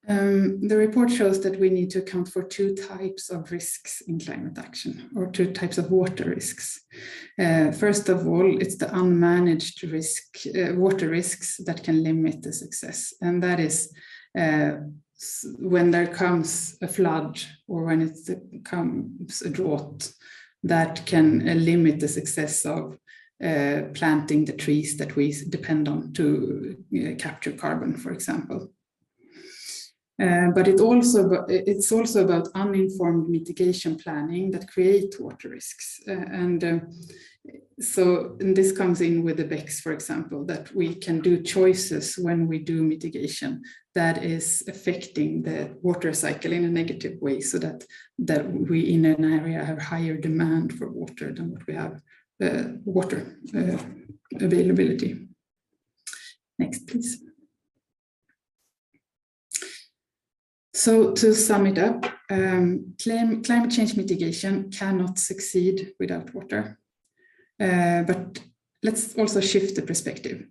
the report shows that we need to account for two types of risks in climate action, or two types of water risks. First of all, it's the unmanaged risk, water risks that can limit the success. And that is when there comes a flood, or when it comes a drought, that can limit the success of planting the trees that we depend on to capture carbon, for example. But it's also about uninformed mitigation planning that create water risks. And this comes in with the BECCS, for example, that we can do choices when we do mitigation that is affecting the water cycle in a negative way, so that we in an area have higher demand for water than what we have water availability. Next, please. So to sum it up, climate change mitigation cannot succeed without water. But let's also shift the perspective.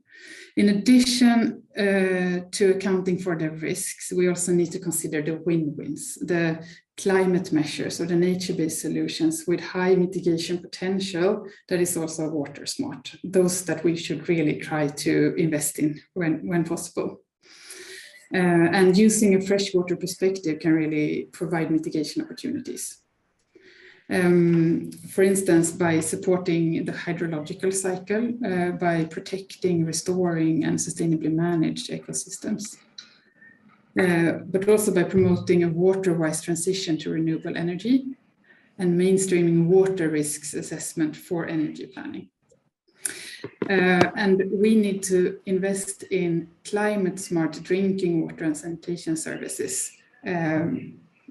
In addition to accounting for the risks, we also need to consider the win-wins, the climate measures or the nature-based solutions with high mitigation potential that is also water smart, those that we should really try to invest in when possible. And using a freshwater perspective can really provide mitigation opportunities. For instance, by supporting the hydrological cycle, by protecting, restoring, and sustainably managed ecosystems, but also by promoting a water-wise transition to renewable energy and mainstreaming water risks assessment for energy planning. And we need to invest in climate-smart drinking water and sanitation services.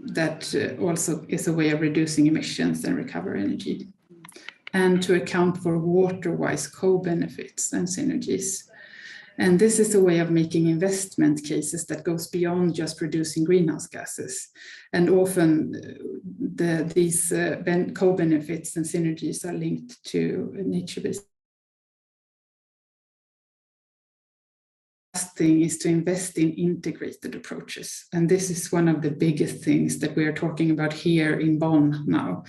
That also is a way of reducing emissions and recover energy, and to account for water-wise co-benefits and synergies. And this is a way of making investment cases that goes beyond just reducing greenhouse gases. And often these co-benefits and synergies are linked to nature-based. Thing is to invest in integrated approaches, and this is one of the biggest things that we are talking about here in Bonn now.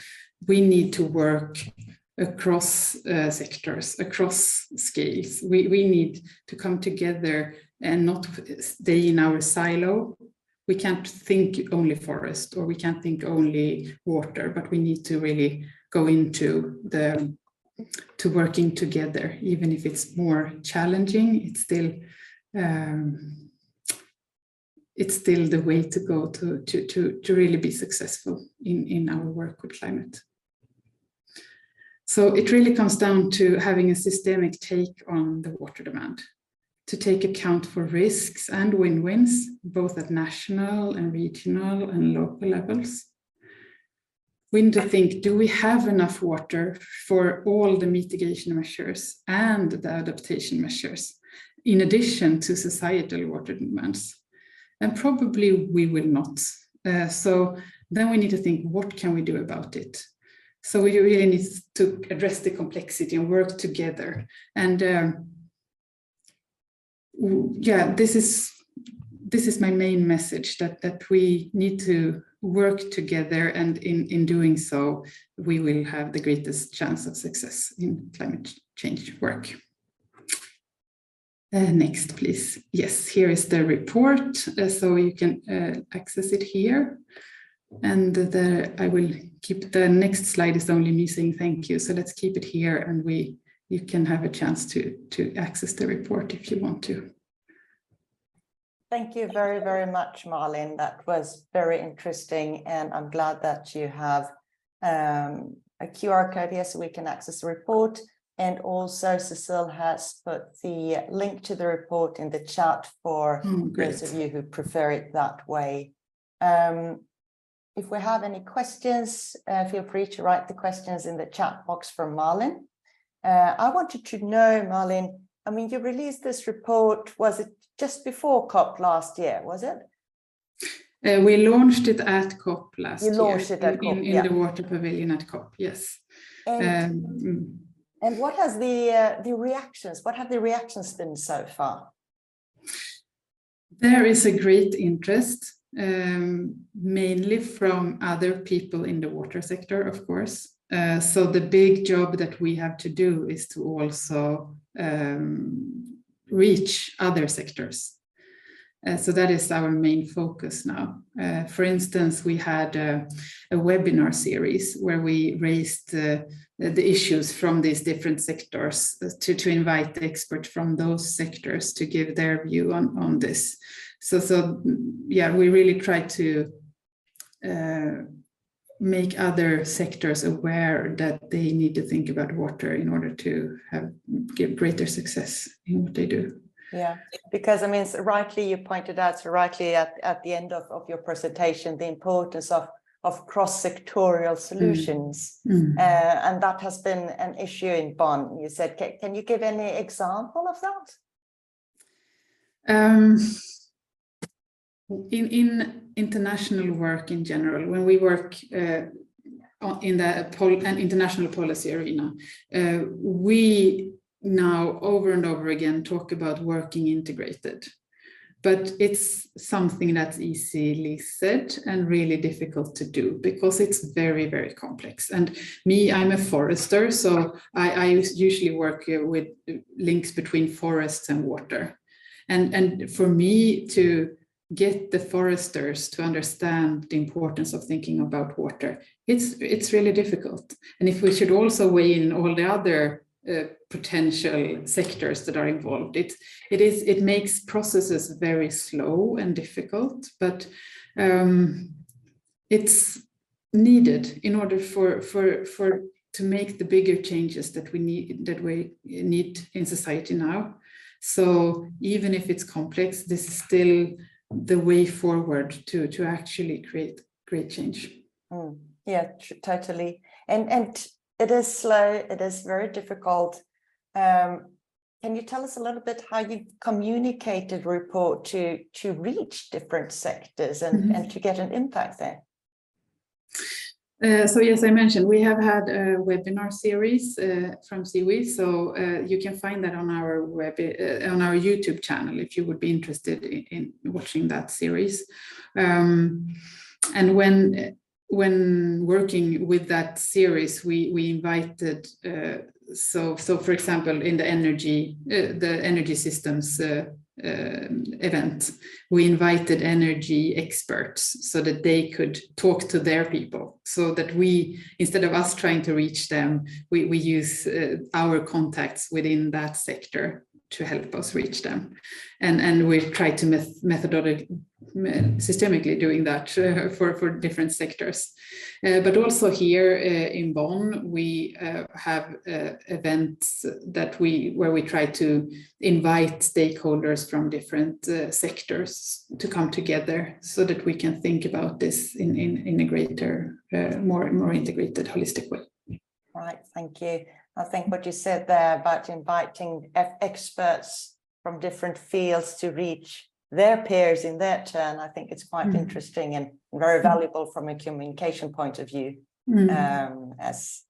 We need to work across sectors, across scales. We need to come together and not stay in our silo. We can't think only forest, or we can't think only water, but we need to really go into working together. Even if it's more challenging, it's still the way to go to really be successful in our work with climate. So it really comes down to having a systemic take on the water demand, to take account for risks and win-wins, both at national and regional and local levels. We need to think, do we have enough water for all the mitigation measures and the adaptation measures, in addition to societal water demands? And probably we will not. So then we need to think, what can we do about it? So we really need to address the complexity and work together. And yeah, this is my main message, that we need to work together, and in doing so, we will have the greatest chance of success in climate change work. Next, please. Yes, here is the report, so you can access it here. And I will keep the next slide is only me saying thank you. So let's keep it here, and you can have a chance to access the report if you want to. Thank you very, very much, Malin. That was very interesting, and I'm glad that you have a QR code here so we can access the report. And also Cecile has put the link to the report in the chat for those of you who prefer it that way. If we have any questions, feel free to write the questions in the chat box for Malin. I wanted to know, Malin, I mean, you released this report, was it just before COP last year, was it? We launched it at COP last year. You launched it at COP, in the water pavilion at COP, yes. And what has the reactions? What have the reactions been so far? There is a great interest, mainly from other people in the water sector, of course. So the big job that we have to do is to also reach other sectors. So that is our main focus now. For instance, we had a webinar series where we raised the issues from these different sectors to invite the experts from those sectors to give their view on this. So yeah, we really try to make other sectors aware that they need to think about water in order to give greater success in what they do. Yeah, because I mean, rightly you pointed out, so rightly at the end of your presentation, the importance of cross-sectorial solutions. And that has been an issue in Bonn. You said, can you give any example of that? In international work in general, when we work in the international policy arena, we now over and over again talk about working integrated. But it's something that's easily said and really difficult to do because it's very, very complex. And me, I'm a forester, so I usually work with links between forests and water. And for me to get the foresters to understand the importance of thinking about water, it's really difficult. And if we should also weigh in all the other potential sectors that are involved, it makes processes very slow and difficult, but it's needed in order to make the bigger changes that we need in society now. So even if it's complex, this is still the way forward to actually create great change. Yeah, totally. And it is slow, it is very difficult. Can you tell us a little bit how you communicated report to reach different sectors and to get an impact there? So yes, I mentioned we have had a webinar series from SIWI, so you can find that on our on our YouTube channel if you would be interested in watching that series. And when working with that series, we invited, so for example, in the energy systems event, we invited energy experts so that they could talk to their people, so that we, instead of us trying to reach them, we use our contacts within that sector to help us reach them. And we've tried to systemically doing that for different sectors. But also here in Bonn, we have events where we try to invite stakeholders from different sectors to come together so that we can think about this in a greater, more integrated, holistic way. Right, thank you. I think what you said there about inviting experts from different fields to reach their peers in their turn, I think it's quite interesting and very valuable from a communication point of view, as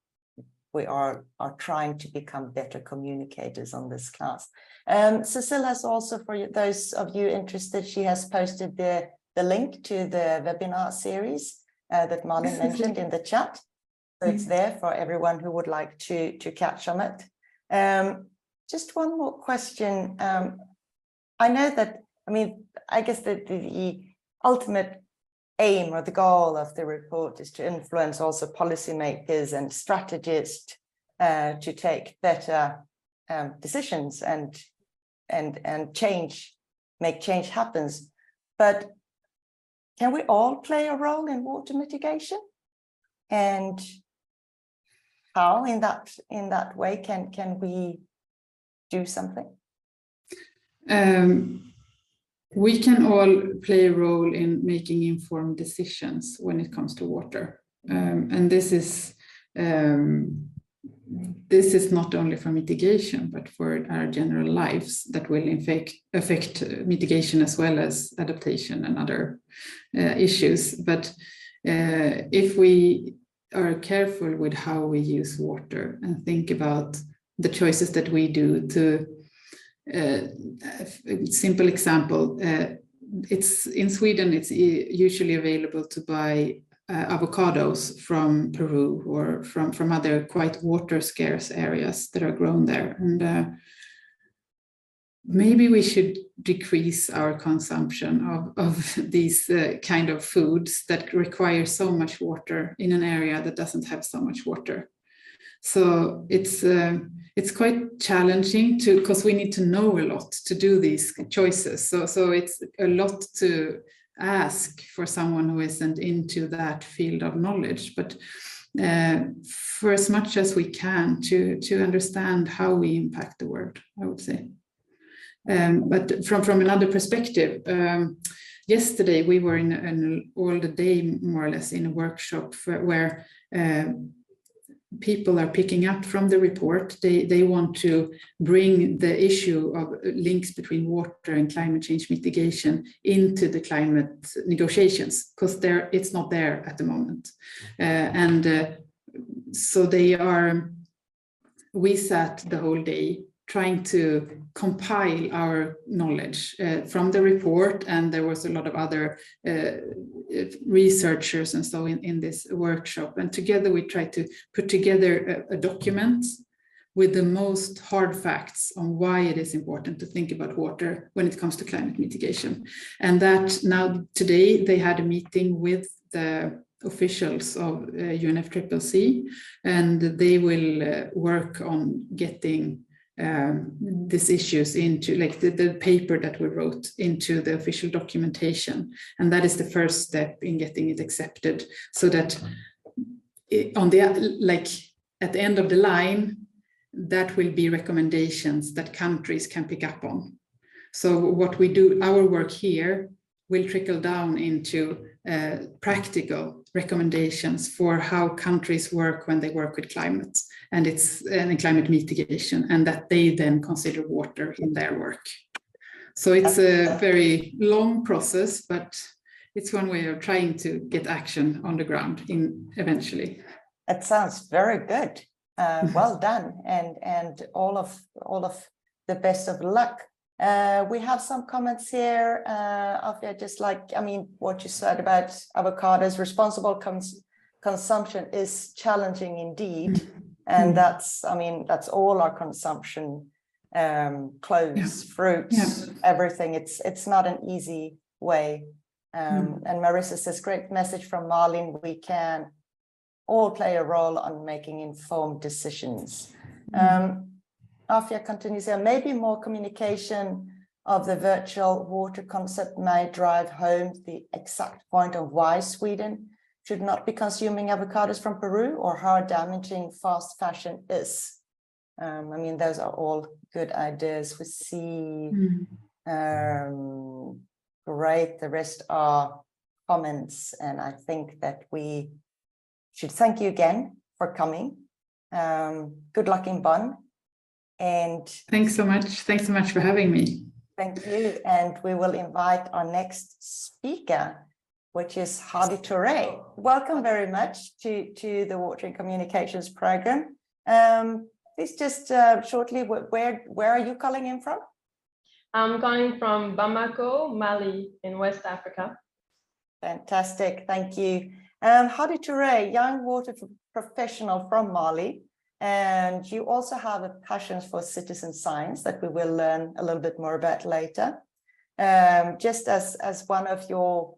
we are trying to become better communicators on this class. Cecile has also, for those of you interested, she has posted the link to the webinar series that Malin mentioned in the chat. So it's there for everyone who would like to catch on it. Just one more question. I know that, I guess that the ultimate aim or the goal of the report is to influence also policymakers and strategists to take better decisions and make change happens. But can we all play a role in water mitigation? And how in that way can we do something? We can all play a role in making informed decisions when it comes to water, and this is not only for mitigation but for our general lives that will affect mitigation as well as adaptation and other issues. But if we are careful with how we use water and think about the choices that we do to a simple example, it's in Sweden, it's usually available to buy avocados from Peru or from other quite water scarce areas that are grown there. And maybe we should decrease our consumption of these kind of foods that require so much water in an area that doesn't have so much water. So it's quite challenging because we need to know a lot to do these choices. So it's a lot to ask for someone who isn't into that field of knowledge, but for as much as we can to understand how we impact the world, I would say. But from another perspective, yesterday we were in all the day more or less in a workshop where people are picking up from the report. They want to bring the issue of links between water and climate change mitigation into the climate negotiations, because it's not there at the moment. So we sat the whole day trying to compile our knowledge from the report, and there was a lot of other researchers and so in this workshop, and together we tried to put together a document with the most hard facts on why it is important to think about water when it comes to climate mitigation. And that now today they had a meeting with the officials of UNFCCC, and they will work on getting these issues into, like the paper that we wrote, into the official documentation. And that is the first step in getting it accepted, so that on the, like at the end of the line, that will be recommendations that countries can pick up on. So what we do, our work here, will trickle down into practical recommendations for how countries work when they work with climate and climate mitigation, and that they then consider water in their work. So it's a very long process, but it's one way of trying to get action on the ground eventually. It sounds very good. Well done, and all of the best of luck. We have some comments here. Just like, I mean, what you said about avocados, responsible consumption is challenging indeed, and that's all our consumption, clothes, fruits, everything. It's not an easy way. And Marissa says, great message from Malin. We can all play a role on making informed decisions. Afia continues here, maybe more communication of the virtual water concept may drive home the exact point of why Sweden should not be consuming avocados from Peru, or how damaging fast fashion is. I mean, those are all good ideas. We see, great, the rest are comments, and I think that we should thank you again for coming. Good luck in Bonn. And thanks so much. Thanks so much for having me. Thank you. And we will invite our next speaker, which is Hadi Toure. Welcome very much to the Water and Communications program. Please just shortly, where are you calling in from? I'm calling from Bamako, Mali, in West Africa. Fantastic. Thank you. Hadi Toure, young water professional from Mali, and you also have a passion for citizen science that we will learn a little bit more about later. Just as one of your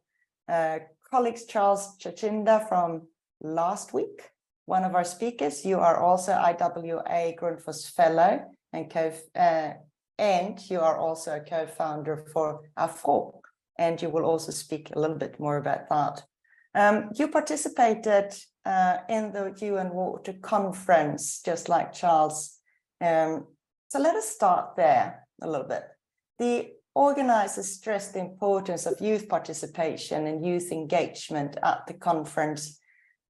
colleagues, Charles Chachinda, from last week, one of our speakers, you are also IWA-Grundfos Fellow, and you are also a co-founder for Afr'eau, and you will also speak a little bit more about that. You participated in the UN Water Conference, just like Charles. So let us start there a little bit. The organizers stressed the importance of youth participation and youth engagement at the conference.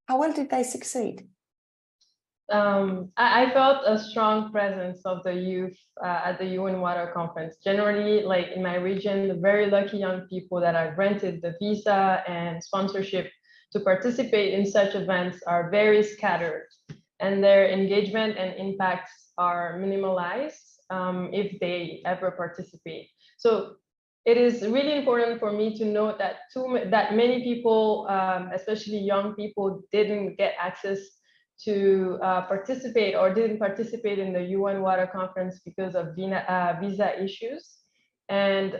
How well did they succeed? I felt a strong presence of the youth at the UN Water Conference. Generally, like in my region, the very lucky young people that are granted the visa and sponsorship to participate in such events are very scattered, and their engagement and impacts are minimalized if they ever participate. So it is really important for me to note that many people, especially young people, didn't get access to participate or didn't participate in the UN Water Conference because of visa issues, and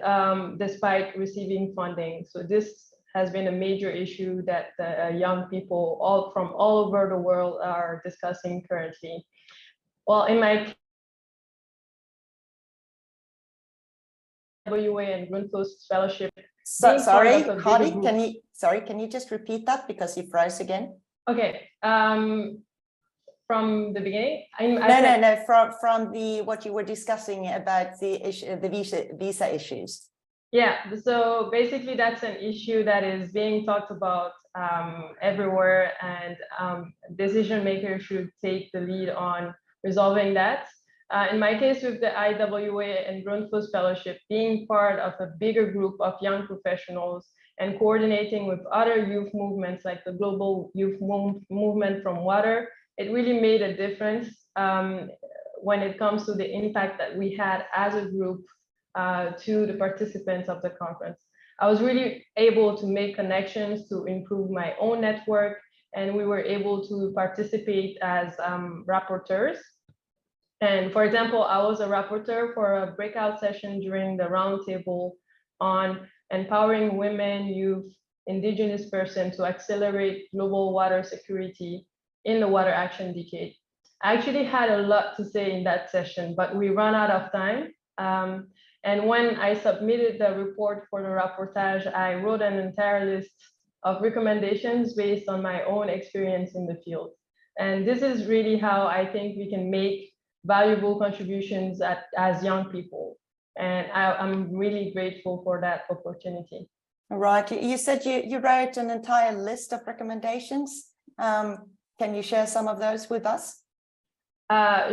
despite receiving funding. So this has been a major issue that the young people from all over the world are discussing currently. Well, in my IWA-Grundfos Fellowship. Sorry, Hadi, can you just repeat that because you froze again? Okay. From the beginning? From what you were discussing about the visa issues. Yeah, so basically that's an issue that is being talked about everywhere, and decision makers should take the lead on resolving that. In my case, with the IWA-Grundfos Fellowship, being part of a bigger group of young professionals and coordinating with other youth movements like the Global Youth Movement from Water, it really made a difference. when it comes to the impact that we had as a group to the participants of the conference. I was really able to make connections to improve my own network, and we were able to participate as rapporteurs. And for example, I was a rapporteur for a breakout session during the roundtable on empowering women, youth, indigenous persons to accelerate global water security in the water action decade. I actually had a lot to say in that session, but we ran out of time. And when I submitted the report for the rapportage, I wrote an entire list of recommendations based on my own experience in the field. And this is really how I think we can make valuable contributions as young people. And I'm really grateful for that opportunity. All right, you said you wrote an entire list of recommendations. Can you share some of those with us?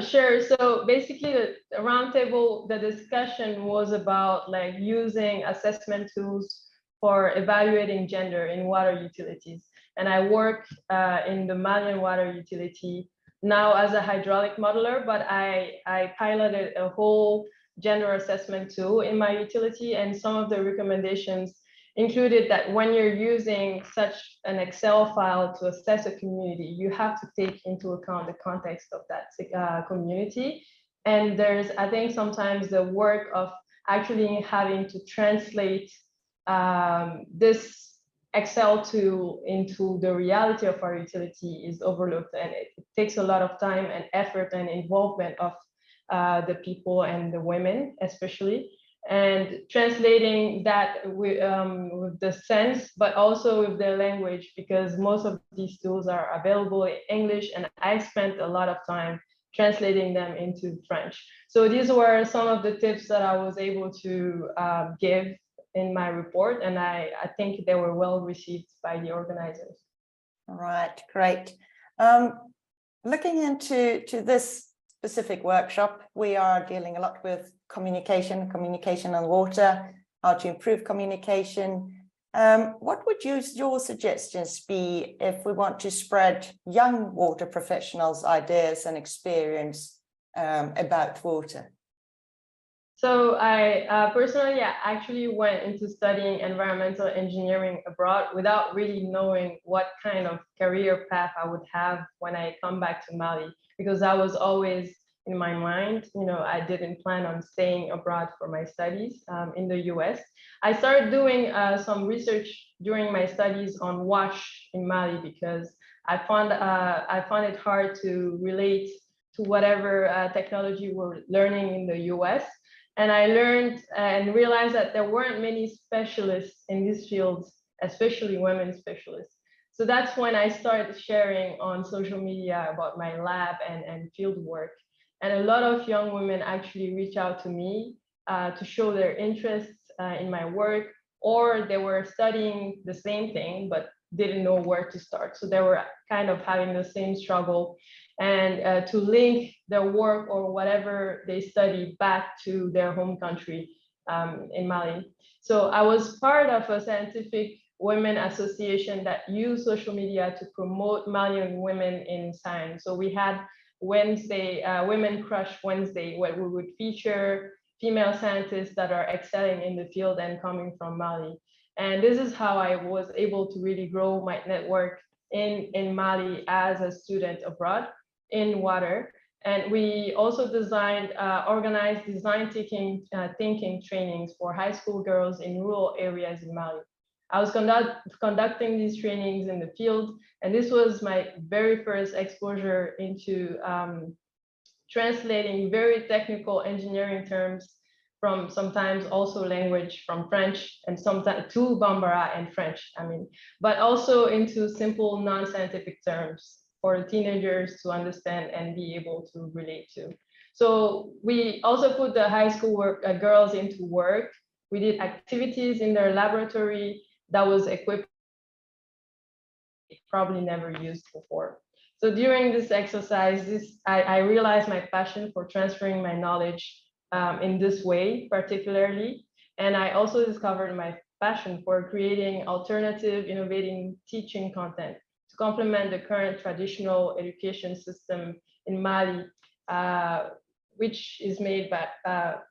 Sure. So basically, the roundtable, the discussion was about like using assessment tools for evaluating gender in water utilities. And I work in the Malian water utility now as a hydraulic modeler, but I piloted a whole gender assessment tool in my utility, and some of the recommendations included that when you're using such an Excel file to assess a community, you have to take into account the context of that community. And there's, I think, sometimes the work of actually having to translate this Excel tool into the reality of our utility is overlooked, and it takes a lot of time and effort and involvement of the people and the women especially. And translating that with the sense, but also with the language, because most of these tools are available in English, and I spent a lot of time translating them into French. So these were some of the tips that I was able to give in my report, and I think they were well received by the organizers. All right, great. Looking into this specific workshop, we are dealing a lot with communication and water, how to improve communication. What would your suggestions be if we want to spread young water professionals' ideas and experience about water? So I personally actually went into studying environmental engineering abroad without really knowing what kind of career path I would have when I come back to Mali, because that was always in my mind. You know, I didn't plan on staying abroad for my studies in the US. I started doing some research during my studies on wash in Mali, because I found it hard to relate to whatever technology we're learning in the US. And I learned and realized that there weren't many specialists in these fields, especially women specialists. So that's when I started sharing on social media about my lab and field work. And a lot of young women actually reach out to me to show their interests in my work, or they were studying the same thing, but didn't know where to start. So they were kind of having the same struggle, and to link their work or whatever they study back to their home country in Mali. So I was part of a scientific women association that used social media to promote Malian women in science. So we had Wednesday, Women Crush Wednesday, where we would feature female scientists that are excelling in the field and coming from Mali. And this is how I was able to really grow my network in Mali as a student abroad in water. And we also organized design thinking trainings for high school girls in rural areas in Mali. I was conducting these trainings in the field, and this was my very first exposure into translating very technical engineering terms from sometimes also language from French, and sometimes to Bambara and French, but also into simple non-scientific terms for teenagers to understand and be able to relate to. So we also put the high school girls into work. We did activities in their laboratory that was equipped, probably never used before. So during this exercise, I realized my passion for transferring my knowledge in this way, particularly. And I also discovered my passion for creating alternative, innovating teaching content to complement the current traditional education system in Mali, which is made by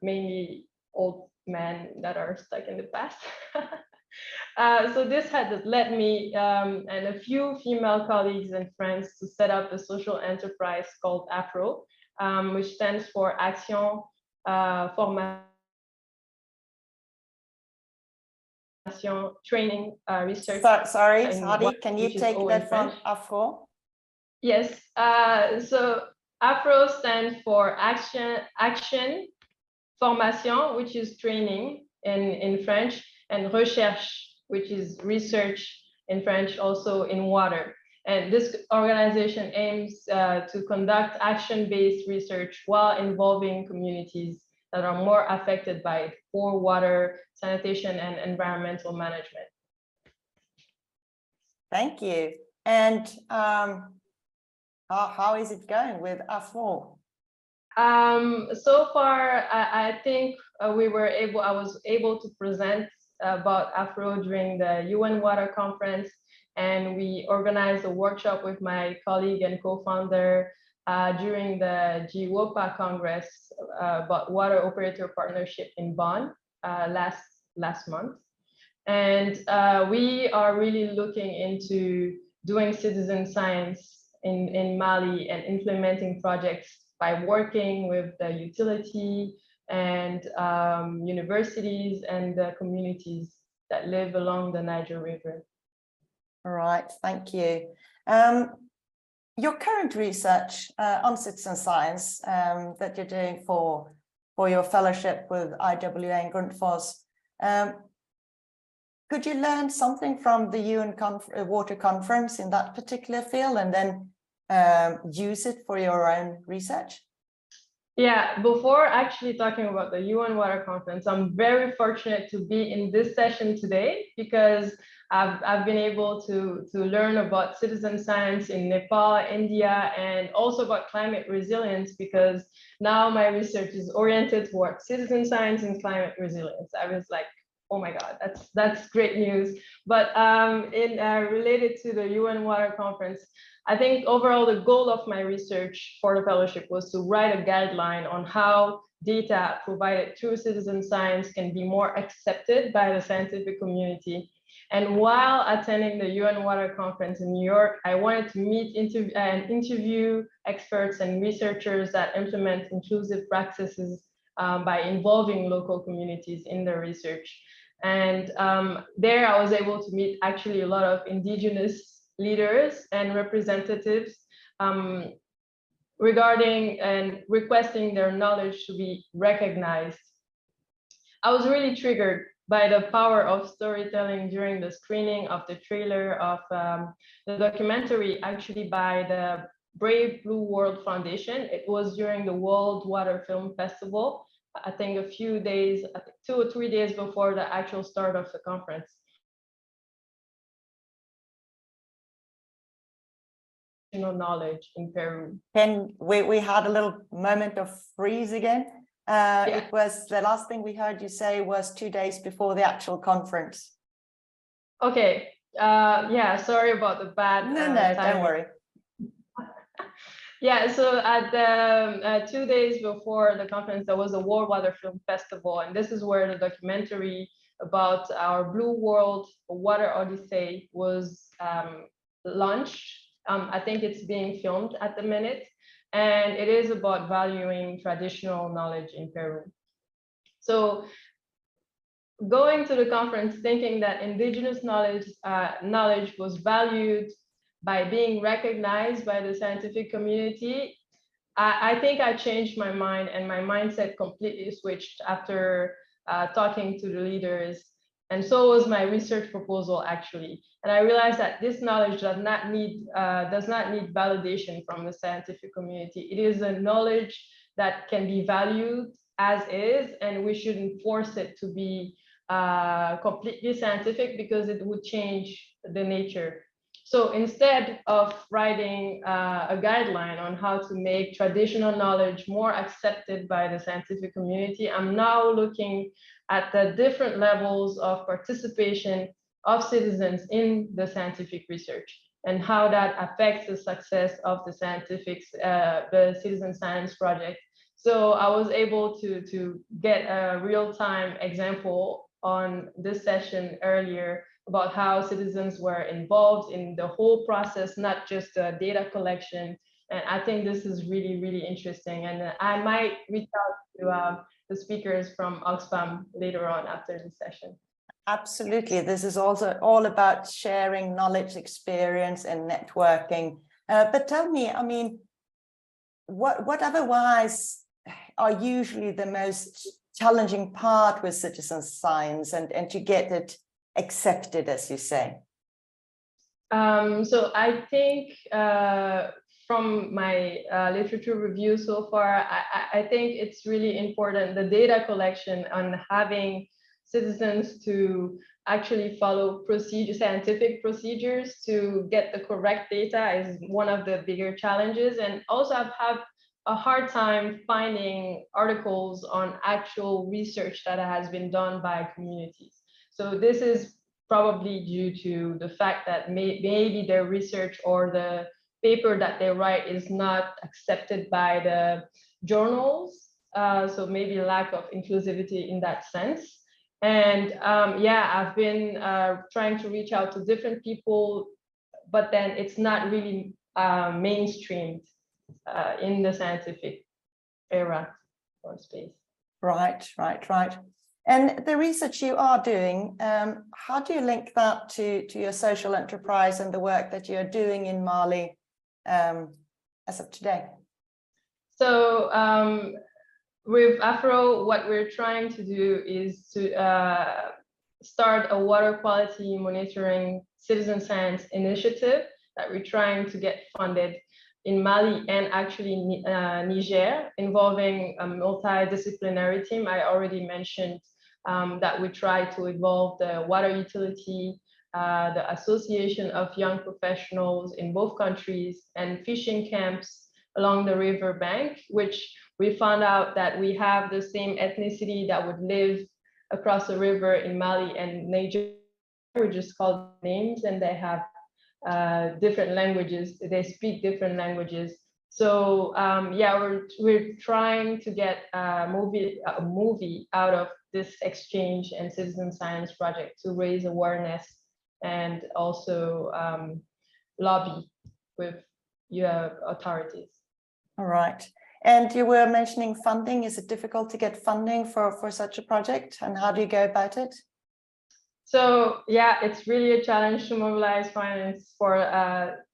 mainly old men that are stuck in the past. So this had led me and a few female colleagues and friends to set up a social enterprise called Afr'eau, which stands for Action, Formation, Training, Research. Sorry, Hadi, can you take that from Afr'eau? Yes. So Afr'eau stands for Action, Formation, which is training in French, and Recherche, which is research in French, also in water. And this organization aims to conduct action-based research while involving communities that are more affected by poor water, sanitation, and environmental management. Thank you. And how is it going with Afr'eau? So far, I think I was able to present about Afr'eau during the UN Water Conference, and we organized a workshop with my colleague and co-founder during the GWOPA Congress about water operator partnership in Bonn last month. And we are really looking into doing citizen science in Mali and implementing projects by working with the utility and universities and the communities that live along the Niger River. All right, thank you. Your current research on citizen science that you're doing for your fellowship with IWA-Grundfos, could you learn something from the UN Water Conference in that particular field and then use it for your own research? Yeah, before actually talking about the UN Water Conference, I'm very fortunate to be in this session today because I've been able to learn about citizen science in Nepal, India, and also about climate resilience because now my research is oriented towards citizen science and climate resilience. I was like, oh my God, that's great news. But related to the UN Water Conference, I think overall the goal of my research for the fellowship was to write a guideline on how data provided through citizen science can be more accepted by the scientific community. And while attending the UN Water Conference in New York, I wanted to meet and interview experts and researchers that implement inclusive practices by involving local communities in their research. And there I was able to meet actually a lot of indigenous leaders and representatives regarding and requesting their knowledge to be recognized. I was really triggered by the power of storytelling during the screening of the trailer of the documentary, actually by the Brave Blue World Foundation. It was during the World Water Film Festival, I think a few days, 2 or 3 days before the actual start of the conference. Knowledge in Peru. We had a little moment of freeze again. Yeah. It was the last thing we heard you say was 2 days before the actual conference. Okay. Yeah, sorry about the bad No, timing. don't worry. Yeah, so at the 2 days before the conference, there was a World Water Film Festival, and this is where the documentary about our Blue World Water Odyssey was launched. I think it's being filmed at the minute, and it is about valuing traditional knowledge in Peru. So going to the conference thinking that indigenous knowledge was valued by being recognized by the scientific community, I think I changed my mind, and my mindset completely switched after talking to the leaders. And so was my research proposal, actually. And I realized that this knowledge does not need validation from the scientific community. It is a knowledge that can be valued as is, and we shouldn't force it to be completely scientific because it would change the nature. So instead of writing a guideline on how to make traditional knowledge more accepted by the scientific community, I'm now looking at the different levels of participation of citizens in the scientific research and how that affects the success of the citizen science project. So I was able to get a real-time example on this session earlier about how citizens were involved in the whole process, not just the data collection. And I think this is really, really interesting. And I might reach out to the speakers from Oxfam later on after the session. Absolutely. This is also all about sharing knowledge, experience, and networking. But tell me, I mean, what otherwise are usually the most challenging part with citizen science and to get it accepted, as you say? So I think from my literature review so far, I think it's really important, the data collection on having citizens to actually follow scientific procedures to get the correct data is one of the bigger challenges. And also I've had a hard time finding articles on actual research that has been done by communities. So this is probably due to the fact that maybe their research or the paper that they write is not accepted by the journals. So maybe lack of inclusivity in that sense. And yeah, I've been trying to reach out to different people, but then it's not really mainstreamed in the scientific era or space. Right. And the research you are doing, how do you link that to your social enterprise and the work that you're doing in Mali as of today? So with Afr'eau, what we're trying to do is to start a water quality monitoring citizen science initiative that we're trying to get funded in Mali and actually Niger, involving a multidisciplinary team. I already mentioned that we try to involve the water utility, the Association of Young Professionals in both countries, and fishing camps along the river bank, which we found out that we have the same ethnicity that would live across the river in Mali and Niger. We just call names, and they have different languages. They speak different languages. So yeah, we're trying to get a movie out of this exchange and citizen science project to raise awareness and also lobby with your authorities. All right. And you were mentioning funding. Is it difficult to get funding for such a project? And how do you go about it? So yeah, it's really a challenge to mobilize finance for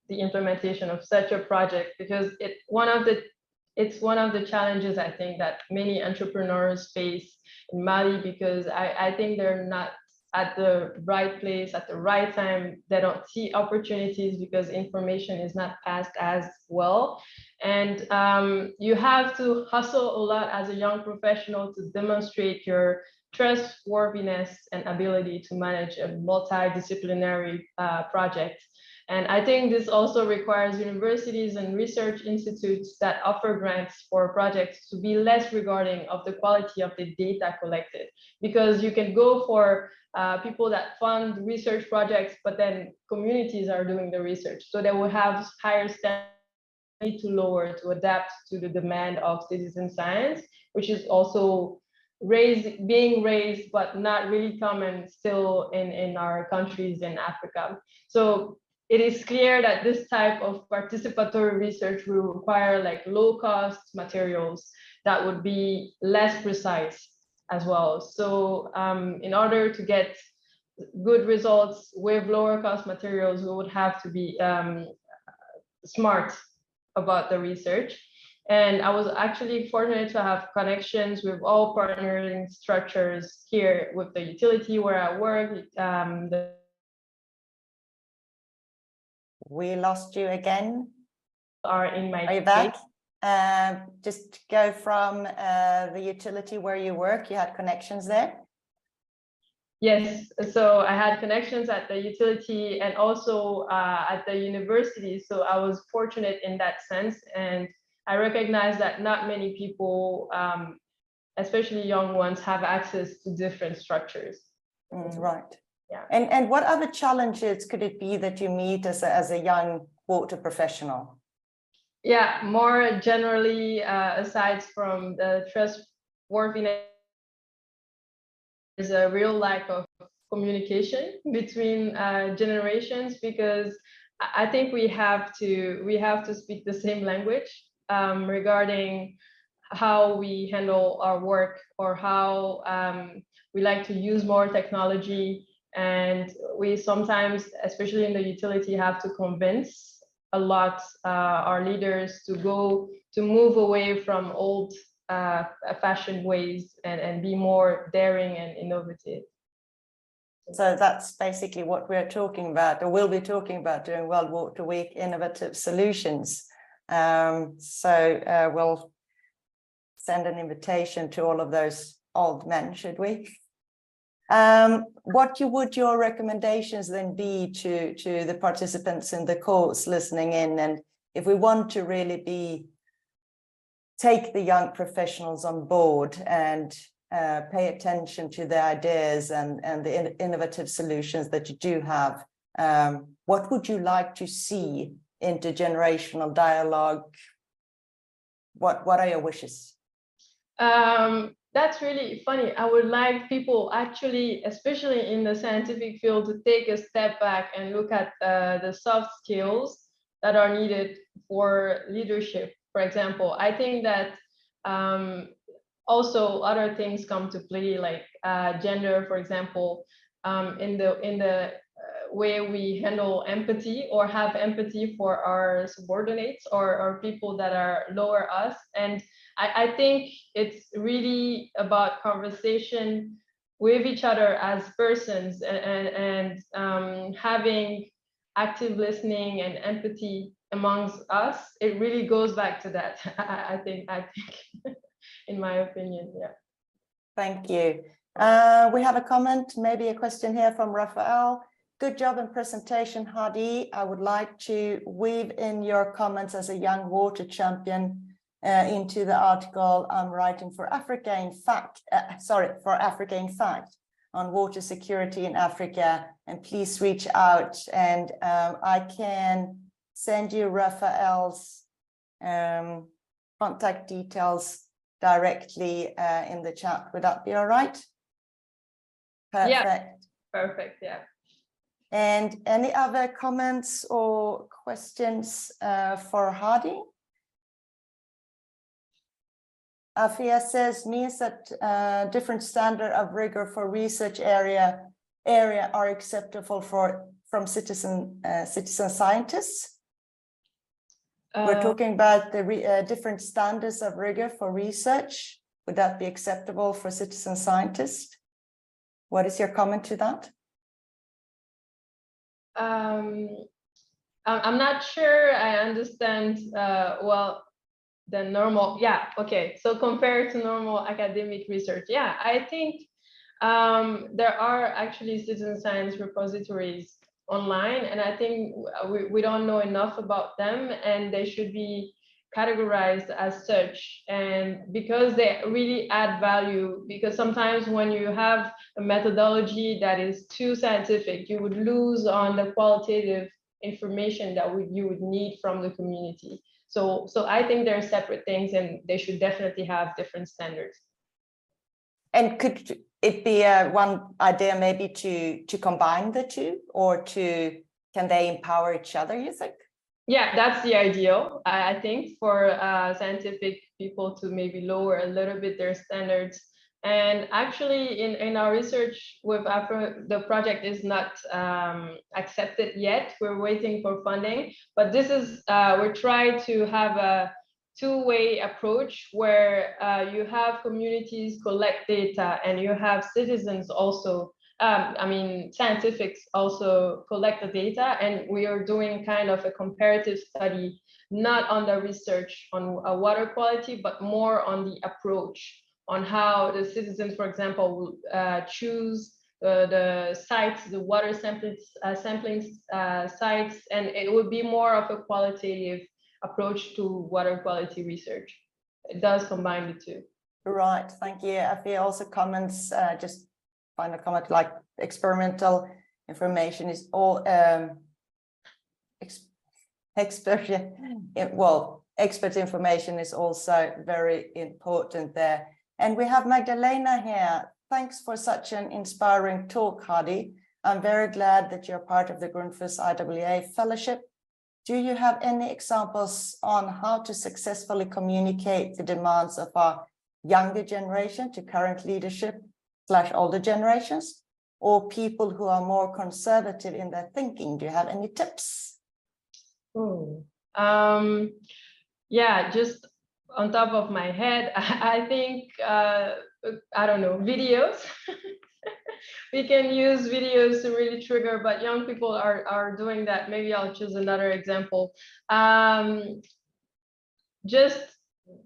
the implementation of such a project, because it's one of the challenges I think that many entrepreneurs face in Mali, because I think they're not at the right place at the right time. They don't see opportunities because information is not passed as well. And you have to hustle a lot as a young professional to demonstrate your trustworthiness and ability to manage a multidisciplinary project. And I think this also requires universities and research institutes that offer grants for projects to be less regarding of the quality of the data collected, because you can go for people that fund research projects, but then communities are doing the research. So they will have higher standards to lower to adapt to the demand of citizen science, which is also being raised, but not really common still in our countries in Africa. So it is clear that this type of participatory research will require like low-cost materials that would be less precise as well. So in order to get good results with lower cost materials, we would have to be smart about the research. And I was actually fortunate to have connections with all partnering structures here with the utility where I work. We lost you again. Are you back? Just go from the utility where you work. You had connections there? Yes, so I had connections at the utility and also at the university. So I was fortunate in that sense. And I recognize that not many people, especially young ones, have access to different structures. Right. Yeah. And what other challenges could it be that you meet as a young water professional? Yeah, more generally, aside from the trustworthiness, there's a real lack of communication between generations, because I think we have to speak the same language regarding how we handle our work, or how we like to use more technology. And we sometimes, especially in the utility, have to convince a lot our leaders to move away from old fashioned ways and be more daring and innovative. So that's basically what we're talking about, or will be talking about during World Water Week, innovative solutions. We'll send an invitation to all of those old men, should we? What would your recommendations then be to the participants in the course listening in? And if we want to really take the young professionals on board and pay attention to the ideas and the innovative solutions that you do have, what would you like to see intergenerational dialogue? What are your wishes? That's really funny. I would like people actually, especially in the scientific field, to take a step back and look at the soft skills that are needed for leadership. For example, I think that also other things come to play, like gender, for example, in the way we handle empathy or have empathy for our subordinates or people that are lower us. And I think it's really about conversation with each other as persons, and having active listening and empathy amongst us. It really goes back to that. I think in my opinion. Yeah. Thank you. We have a comment, maybe a question here from Raphael. Good job in presentation, Hadi. I would like to weave in your comments as a young water champion into the article I'm writing for Africa in Fact, on water security in Africa. And please reach out, and I can send you Raphael's contact details directly in the chat. Would that be all right? Perfect. Yeah, perfect. Yeah. And any other comments or questions for Hadi? Afia says, means that different standard of rigor for research area are acceptable from citizen scientists. We're talking about the different standards of rigor for research. Would that be acceptable for citizen scientists? What is your comment to that? I'm not sure I understand well the normal. Yeah, okay. So compared to normal academic research, yeah, I think there are actually citizen science repositories online, and I think we don't know enough about them, and they should be categorized as such. And because they really add value, because sometimes when you have a methodology that is too scientific, you would lose on the qualitative information that you would need from the community. So I think they're separate things, and they should definitely have different standards. And could it be one idea maybe to combine the two, or can they empower each other, you think? Yeah, that's the ideal, I think, for scientific people to maybe lower a little bit their standards. And actually, in our research with Afr'eau, the project is not accepted yet. We're waiting for funding, but this is we're trying to have a two-way approach where you have communities collect data, and you have citizens also. Scientifics also collect the data, and we are doing kind of a comparative study, not on the research on water quality, but more on the approach, on how the citizens, for example, will choose the sites, the water sampling sites, and it would be more of a qualitative approach to water quality research. It does combine the two. Right, thank you. Afia also comments, just final comment, like experimental information is all well, expert information is also very important there. And we have Magdalena here. Thanks for such an inspiring talk, Hadi. I'm very glad that you're part of the Grundfos IWA Fellowship. Do you have any examples on how to successfully communicate the demands of our younger generation to current leadership / older generations, or people who are more conservative in their thinking? Do you have any tips? Yeah, just on top of my head, I think, I don't know, videos. We can use videos to really trigger, but young people are doing that. Maybe I'll choose another example. Just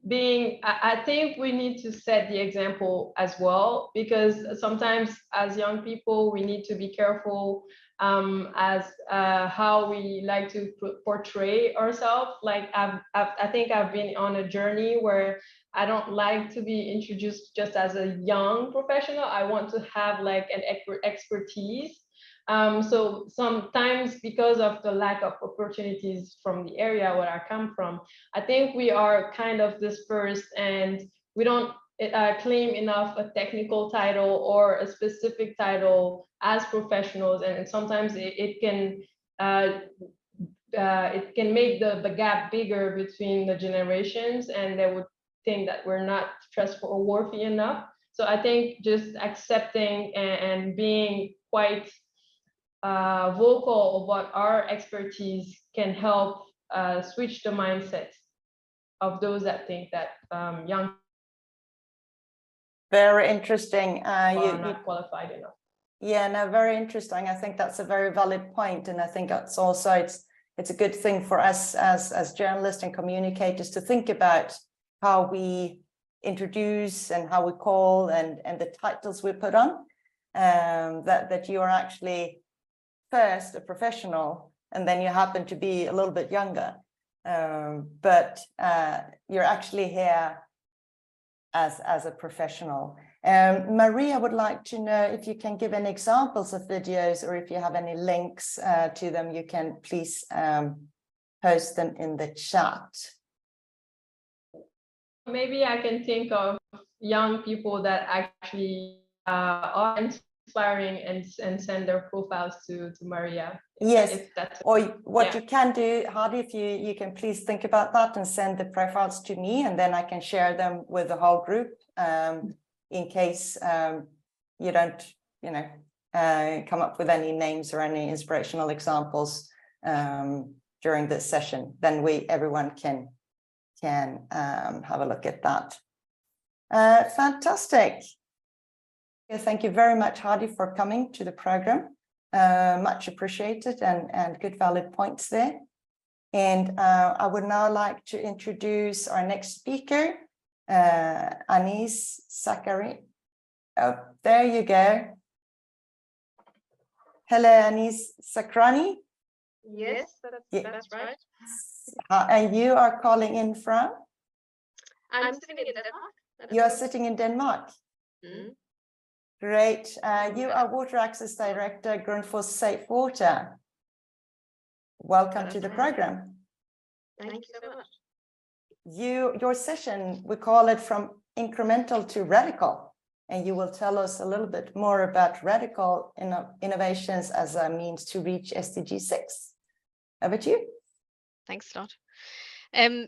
being, I think we need to set the example as well, because sometimes as young people, we need to be careful as how we like to portray ourselves. Like I think I've been on a journey where I don't like to be introduced just as a young professional. I want to have like an expertise. So sometimes because of the lack of opportunities from the area where I come from, I think we are kind of dispersed and we don't claim enough a technical title or a specific title as professionals, and sometimes it can make the gap bigger between the generations, and they would think that we're not trustworthy enough. So I think just accepting and being quite vocal about our expertise can help switch the mindset of those that think that young Very interesting. are not qualified enough. Yeah, no, very interesting. I think that's a very valid point, and I think that's also it's a good thing for us as journalists and communicators to think about how we introduce and how we call and the titles we put on. That you are actually first a professional, and then you happen to be a little bit younger, but you're actually here as a professional. Maria would like to know if you can give any examples of videos, or if you have any links to them, you can please post them in the chat. Maybe I can think of young people that actually are inspiring and send their profiles to Maria. Yes, or what you yeah. can do, Hadi, if you can please think about that and send the profiles to me, and then I can share them with the whole group in case you don't, come up with any names or any inspirational examples during this session. Then everyone can have a look at that. Fantastic. Thank you very much, Hadi, for coming to the program. Much appreciated, and good valid points there. And I would now like to introduce our next speaker, Anise Sacranie. Oh, there you go. Hello, Anise Sacranie. Yes, that's right. And you are calling in from? I'm sitting in Denmark. You are sitting in Denmark. Mm-hmm. Great. You are Water Access Director, Grundfos Safe Water. Welcome to the program. Thank you so much. Your session, we call it From Incremental to Radical, and you will tell us a little bit more about radical innovations as a means to reach SDG 6. Over to you. Thanks a lot.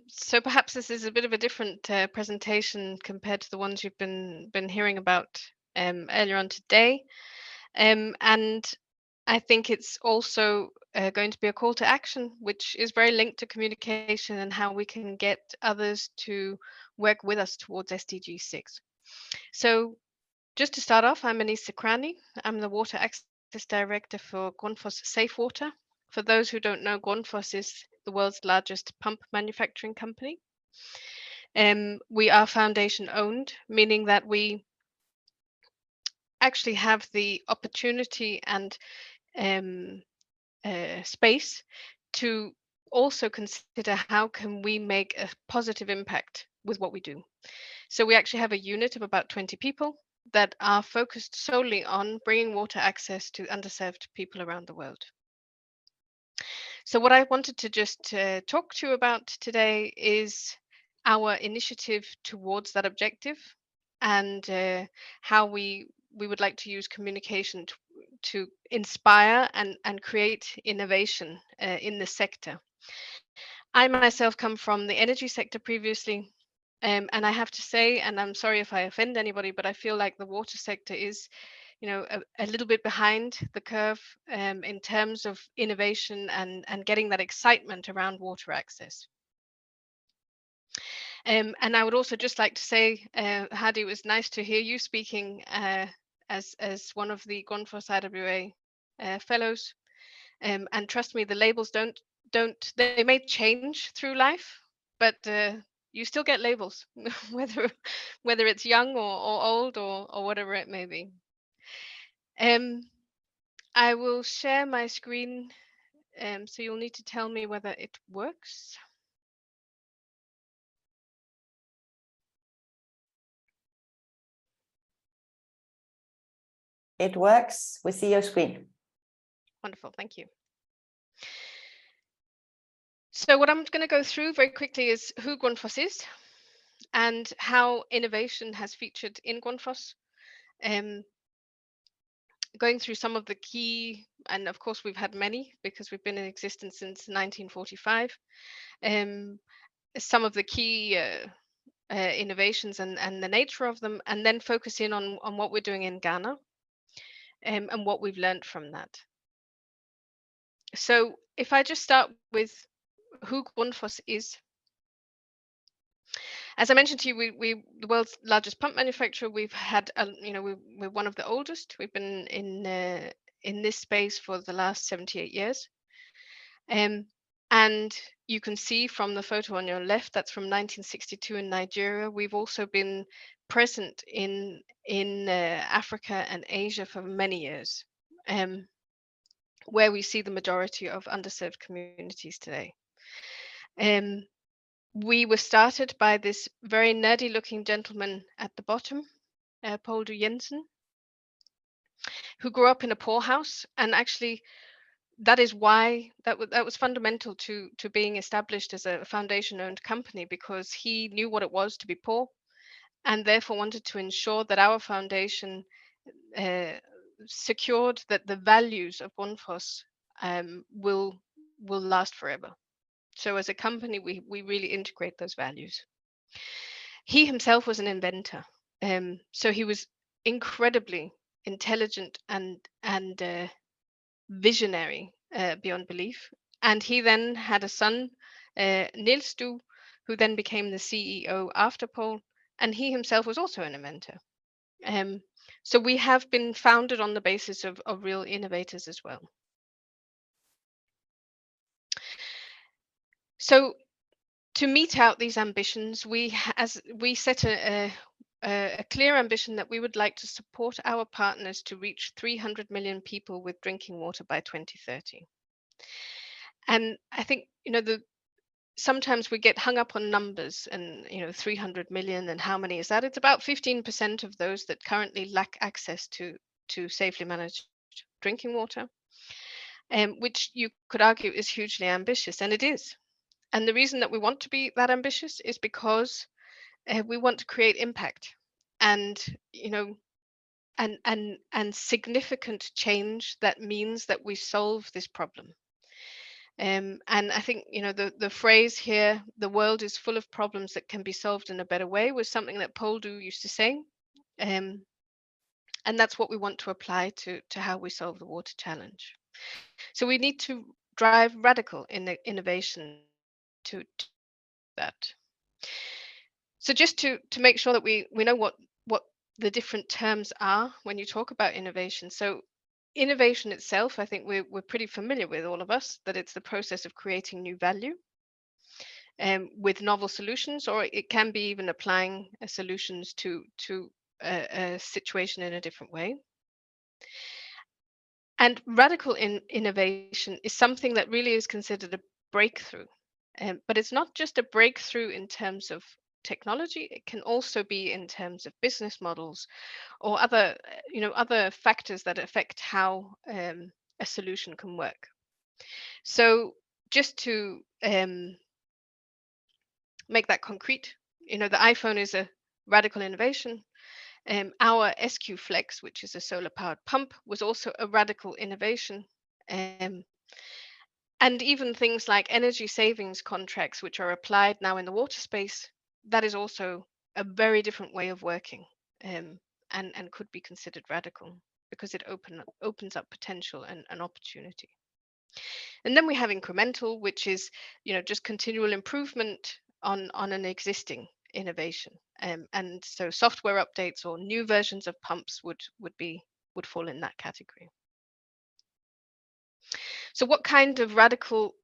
So perhaps this is a bit of a different presentation compared to the ones you've been hearing about earlier on today, and I think it's also going to be a call to action, which is very linked to communication and how we can get others to work with us towards SDG 6. So just to start off, I'm Anise Sacranie. I'm the Water Access Director for Grundfos Safe Water. For those who don't know, Grundfos is the world's largest pump manufacturing company. We are foundation owned, meaning that we actually have the opportunity and space to also consider how can we make a positive impact with what we do. So we actually have a unit of about 20 people that are focused solely on bringing water access to underserved people around the world. So what I wanted to just talk to you about today is our initiative towards that objective, and how we would like to use communication to inspire and create innovation in the sector. I myself come from the energy sector previously, and I have to say, and I'm sorry if I offend anybody, but I feel like the water sector is, a little bit behind the curve in terms of innovation and getting that excitement around water access. And I would also just like to say, Hadi, it was nice to hear you speaking as one of the Grundfos IWA fellows. And trust me, the labels they may change through life, but you still get labels, whether it's young or old or whatever it may be. I will share my screen, so you'll need to tell me whether it works. It works. We see your screen. Wonderful, thank you. So what I'm going to go through very quickly is who Grundfos is and how innovation has featured in Grundfos. Going through some of the key, and of course we've had many because we've been in existence since 1945, some of the key innovations and the nature of them, and then focus in on what we're doing in Ghana and what we've learned from that. So if I just start with who Grundfos is. As I mentioned to you, we the world's largest pump manufacturer. We've had, we're one of the oldest. We've been in this space for the last 78 years. And you can see from the photo on your left, that's from 1962 in Nigeria. We've also been present in Africa and Asia for many years, where we see the majority of underserved communities today. We were started by this very nerdy looking gentleman at the bottom, Paul Du Jensen, who grew up in a poorhouse, and actually that is why that was fundamental to being established as a foundation owned company, because he knew what it was to be poor and therefore wanted to ensure that our foundation secured that the values of Grundfos will last forever. So as a company, we really integrate those values. He himself was an inventor, so he was incredibly intelligent and visionary beyond belief. And he then had a son, Niels Du, who then became the CEO after Paul, and he himself was also an inventor. So we have been founded on the basis of real innovators as well. So to meet out these ambitions, we set a clear ambition that we would like to support our partners to reach 300 million people with drinking water by 2030. And I think, sometimes we get hung up on numbers and, 300 million and how many is that? It's about 15% of those that currently lack access to safely managed drinking water, which you could argue is hugely ambitious, and it is. And the reason that we want to be that ambitious is because we want to create impact and, and significant change that means that we solve this problem. And I think, the phrase here, the world is full of problems that can be solved in a better way, was something that Paul Du used to say. And that's what we want to apply to how we solve the water challenge. So we need to drive radical innovation to that. So just to make sure that we know what the different terms are when you talk about innovation. So innovation itself, I think we're pretty familiar with, all of us, that it's the process of creating new value with novel solutions, or it can be even applying solutions to a situation in a different way. And radical innovation is something that really is considered a breakthrough. But it's not just a breakthrough in terms of technology, it can also be in terms of business models or other factors that affect how a solution can work. So just to make that concrete, the iPhone is a radical innovation. Our SQ Flex, which is a solar-powered pump, was also a radical innovation. And even things like energy savings contracts, which are applied now in the water space, that is also a very different way of working, and could be considered radical because it opens up potential and opportunity. And then we have incremental, which is just continual improvement on an existing innovation, and so software updates or new versions of pumps would fall in that category. So what kind of radical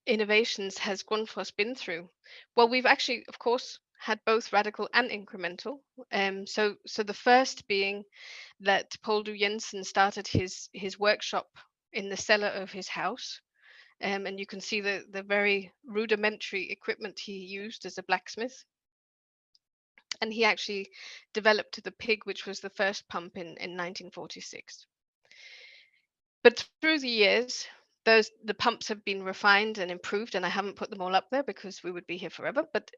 innovations has Grundfos been through? Well, we've actually, of course, had both radical and incremental. So the first being that Paul Du Jensen started his workshop in the cellar of his house. And you can see the very rudimentary equipment he used as a blacksmith. And he actually developed the pig, which was the first pump in 1946. But through the years, the pumps have been refined and improved, and I haven't put them all up there because we would be here forever. But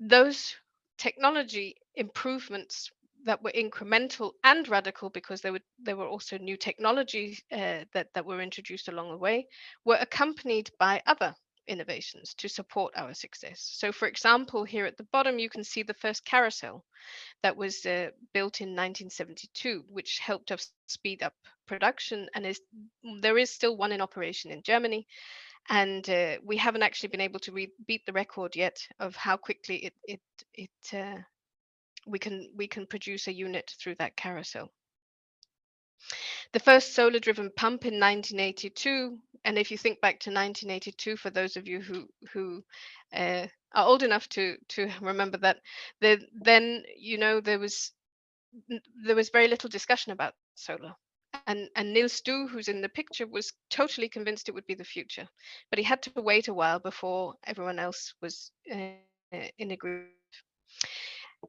those technology improvements that were incremental and radical, because there were also new technologies that were introduced along the way, were accompanied by other innovations to support our success. So, for example, here at the bottom, you can see the first carousel that was built in 1972, which helped us speed up production, and there is still one in operation in Germany. And we haven't actually been able to beat the record yet of how quickly we can produce a unit through that carousel. The first solar-driven pump in 1982, and if you think back to 1982, for those of you who are old enough to remember that, then there was very little discussion about solar. And Niels Due, who's in the picture, was totally convinced it would be the future, but he had to wait a while before everyone else was in agreement.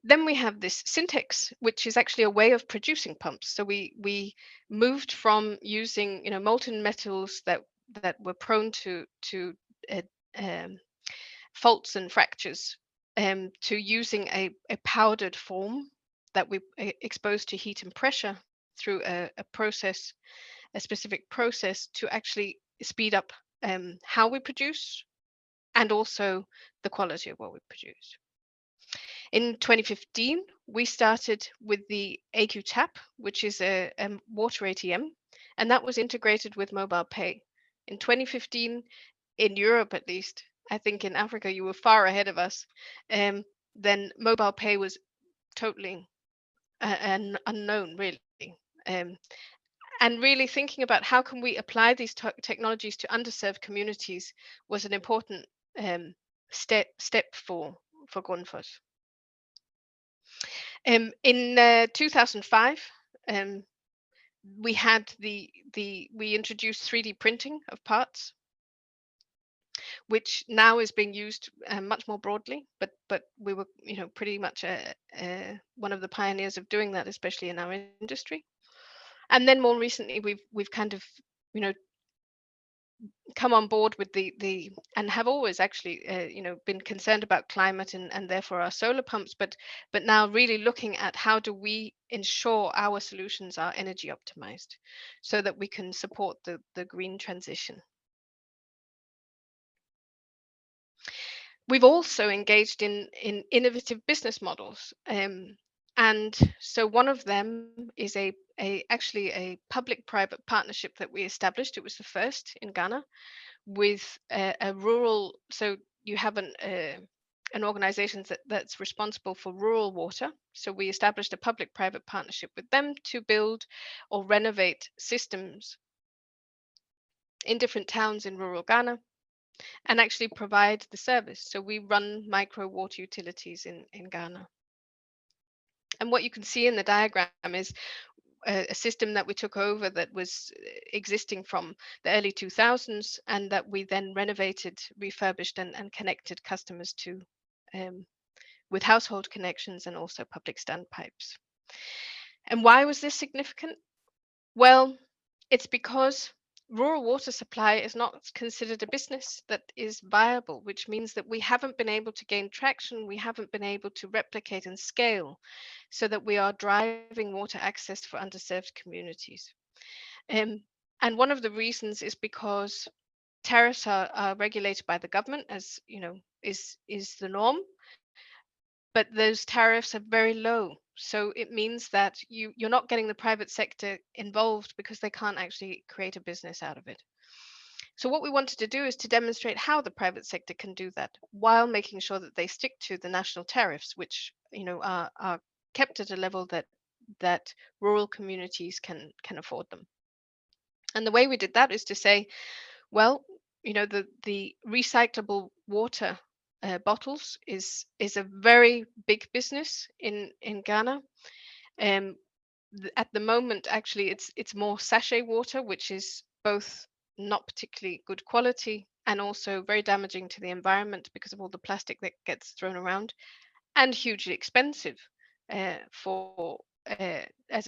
Then we have this syntax, which is actually a way of producing pumps. So we moved from using molten metals that were prone to faults and fractures, to using a powdered form that we exposed to heat and pressure through a specific process to actually speed up how we produce and also the quality of what we produce. In 2015, we started with the AQ Tap, which is a water ATM, and that was integrated with mobile pay. In 2015, in Europe at least, I think in Africa you were far ahead of us, then mobile pay was totally unknown, really. And really thinking about how can we apply these technologies to underserved communities was an important step for Grundfos. In 2005, we introduced 3D printing of parts, which now is being used much more broadly. But we were, pretty much one of the pioneers of doing that, especially in our industry. And then more recently, we've kind of, come on board with and have always actually been concerned about climate and therefore our solar pumps, but now really looking at how do we ensure our solutions are energy optimized so that we can support the green transition. We've also engaged in innovative business models, and so one of them is actually a public-private partnership that we established. It was the first in Ghana with a rural. So you have an organization that's responsible for rural water. So we established a public-private partnership with them to build or renovate systems in different towns in rural Ghana and actually provide the service. So we run micro water utilities in Ghana. And what you can see in the diagram is a system that we took over that was existing from the early 2000s and that we then renovated, refurbished and connected customers to with household connections and also public standpipes. And why was this significant? Well, it's because rural water supply is not considered a business that is viable, which means that we haven't been able to gain traction, we haven't been able to replicate and scale so that we are driving water access for underserved communities. And one of the reasons is because tariffs are regulated by the government, as you know, is the norm, but those tariffs are very low. So it means that you're not getting the private sector involved because they can't actually create a business out of it. So what we wanted to do is to demonstrate how the private sector can do that while making sure that they stick to the national tariffs, which are kept at a level that rural communities can afford them. And the way we did that is to say, well, the recyclable water bottles is a very big business in Ghana. At the moment, actually, it's more sachet water, which is both not particularly good quality and also very damaging to the environment because of all the plastic that gets thrown around, and hugely expensive for as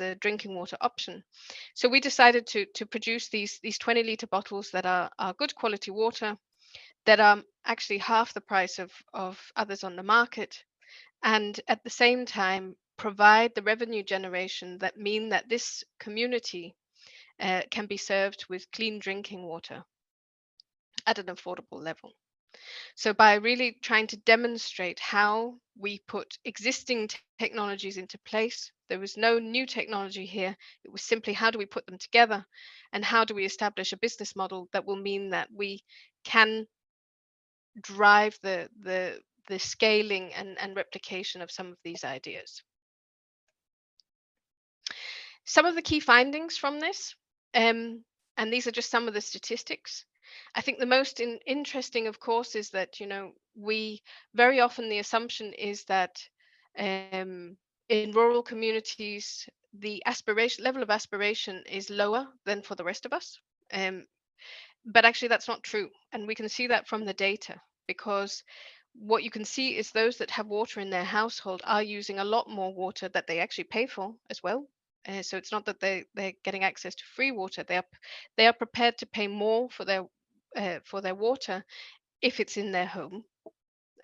a drinking water option. So we decided to produce these 20-liter bottles that are good quality water, that are actually half the price of others on the market, and at the same time provide the revenue generation that mean that this community can be served with clean drinking water at an affordable level. So by really trying to demonstrate how we put existing technologies into place, there was no new technology here. It was simply how do we put them together and how do we establish a business model that will mean that we can drive the scaling and replication of some of these ideas. Some of the key findings from this, and these are just some of the statistics. I think the most interesting, of course, is that we very often the assumption is that in rural communities the level of aspiration is lower than for the rest of us, but actually that's not true, and we can see that from the data, because what you can see is those that have water in their household are using a lot more water that they actually pay for as well. So it's not that they're getting access to free water. They are prepared to pay more for their water if it's in their home,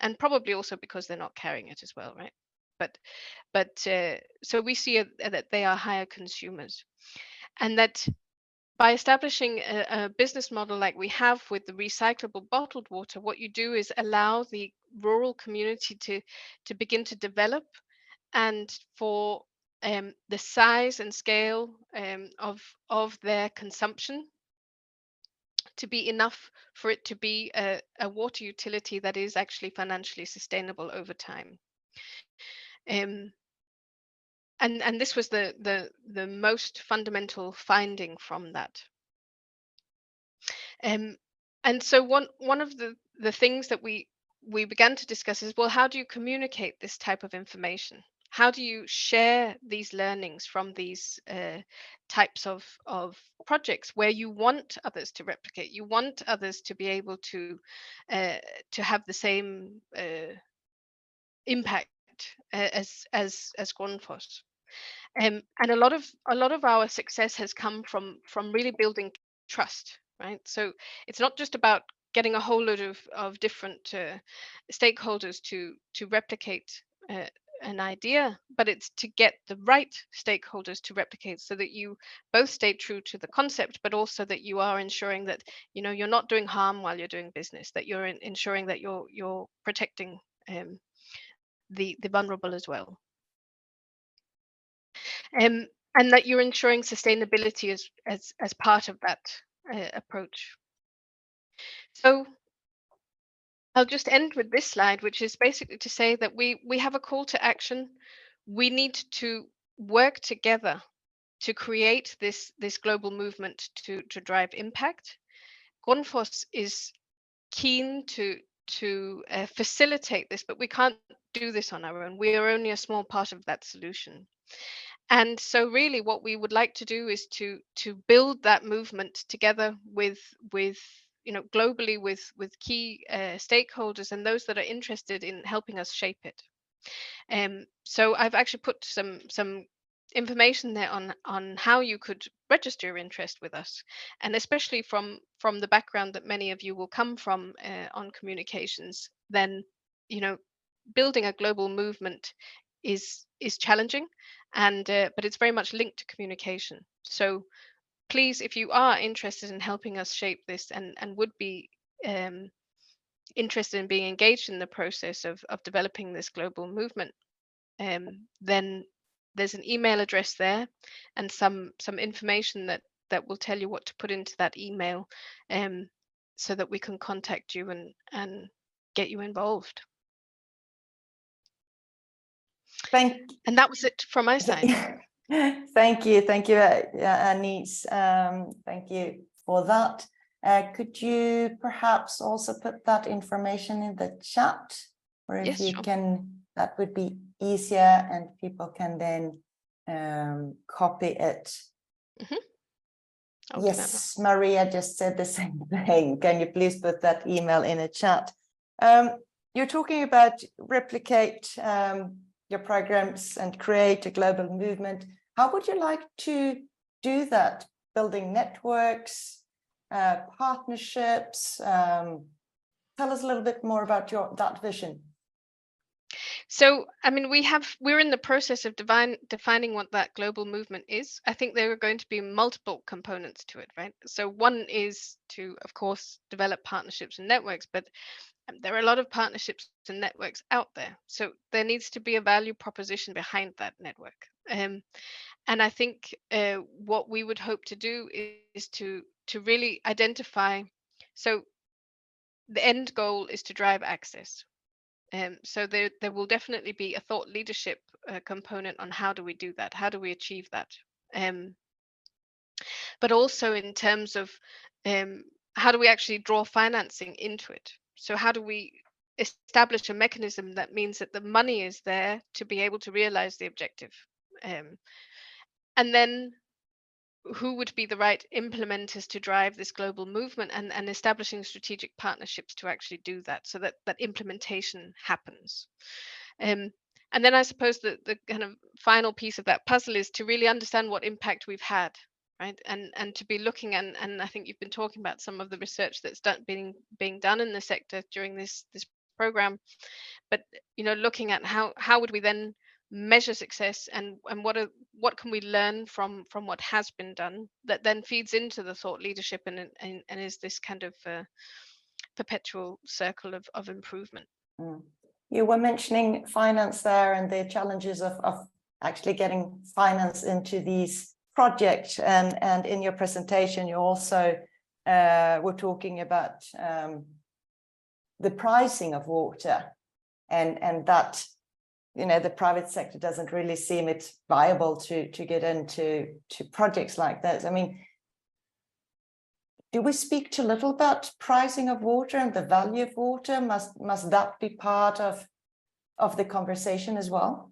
and probably also because they're not carrying it as well, right? But so we see that they are higher consumers, and that by establishing a business model like we have with the recyclable bottled water, what you do is allow the rural community to begin to develop, and for the size and scale of their consumption to be enough for it to be a water utility that is actually financially sustainable over time. And this was the most fundamental finding from that. And so one of the things that we began to discuss is, well, how do you communicate this type of information? How do you share these learnings from these types of projects where you want others to replicate, you want others to be able to have the same impact as Grundfos? And a lot of our success has come from really building trust, right? So it's not just about getting a whole load of different stakeholders to replicate an idea, but it's to get the right stakeholders to replicate, so that you both stay true to the concept, but also that you are ensuring that you're not doing harm while you're doing business, that you're ensuring that you're protecting the vulnerable as well. And that you're ensuring sustainability as part of that approach. So I'll just end with this slide, which is basically to say that we have a call to action. We need to work together to create this global movement to drive impact. Grundfos is keen to facilitate this, but we can't do this on our own. We are only a small part of that solution. And so really what we would like to do is to build that movement together with globally with key stakeholders and those that are interested in helping us shape it. So I've actually put some information there on how you could register your interest with us, and especially from the background that many of you will come from on communications, then building a global movement is challenging, and but it's very much linked to communication. So please, if you are interested in helping us shape this and would be interested in being engaged in the process of developing this global movement, then there's an email address there and some information that will tell you what to put into that email, so that we can contact you and get you involved. And that was it from my side. Thank you, Anise. Thank you for that. Could you perhaps also put that information in the chat, or if Yes, you sure. can, that would be easier, and people can then copy it. Yes, Maria just said the same thing. Can you please put that email in a chat? You're talking about replicate your programs and create a global movement. How would you like to do that? Building networks, partnerships? Tell us a little bit more about that vision. So, I mean, we're in the process of defining what that global movement is. I think there are going to be multiple components to it, right? So one is to, of course, develop partnerships and networks, but there are a lot of partnerships and networks out there. So there needs to be a value proposition behind that network. And I think what we would hope to do is to really identify. So the end goal is to drive access. So there will definitely be a thought leadership component on how do we do that? How do we achieve that? But also in terms of how do we actually draw financing into it? So how do we establish a mechanism that means that the money is there to be able to realize the objective? And then who would be the right implementers to drive this global movement, and establishing strategic partnerships to actually do that, so that implementation happens. And then I suppose the kind of final piece of that puzzle is to really understand what impact we've had, right? And to be looking, and I think you've been talking about some of the research that's being done in the sector during this program, but looking at how would we then measure success, and what can we learn from what has been done, that then feeds into the thought leadership and is this kind of perpetual circle of improvement. You were mentioning finance there and the challenges of actually getting finance into these projects, and in your presentation you also were talking about the pricing of water, and that the private sector doesn't really seem it's viable to get into projects like that. I mean, do we speak too little about pricing of water and the value of water? Must that be part of the conversation as well?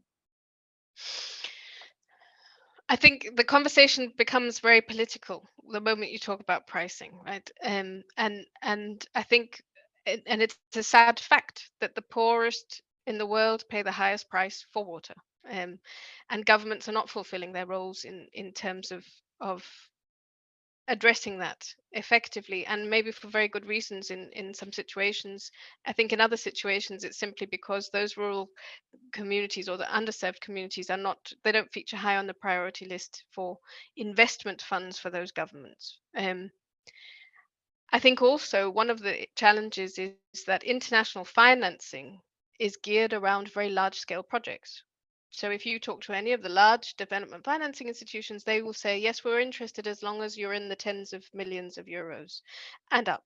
I think the conversation becomes very political the moment you talk about pricing, right? And I think, and it's a sad fact that the poorest in the world pay the highest price for water, and governments are not fulfilling their roles in terms of addressing that effectively, and maybe for very good reasons in some situations. I think in other situations it's simply because those rural communities or the underserved communities they don't feature high on the priority list for investment funds for those governments. I think also one of the challenges is that international financing is geared around very large scale projects. So if you talk to any of the large development financing institutions, they will say, yes, we're interested as long as you're in the tens of millions of euros and up.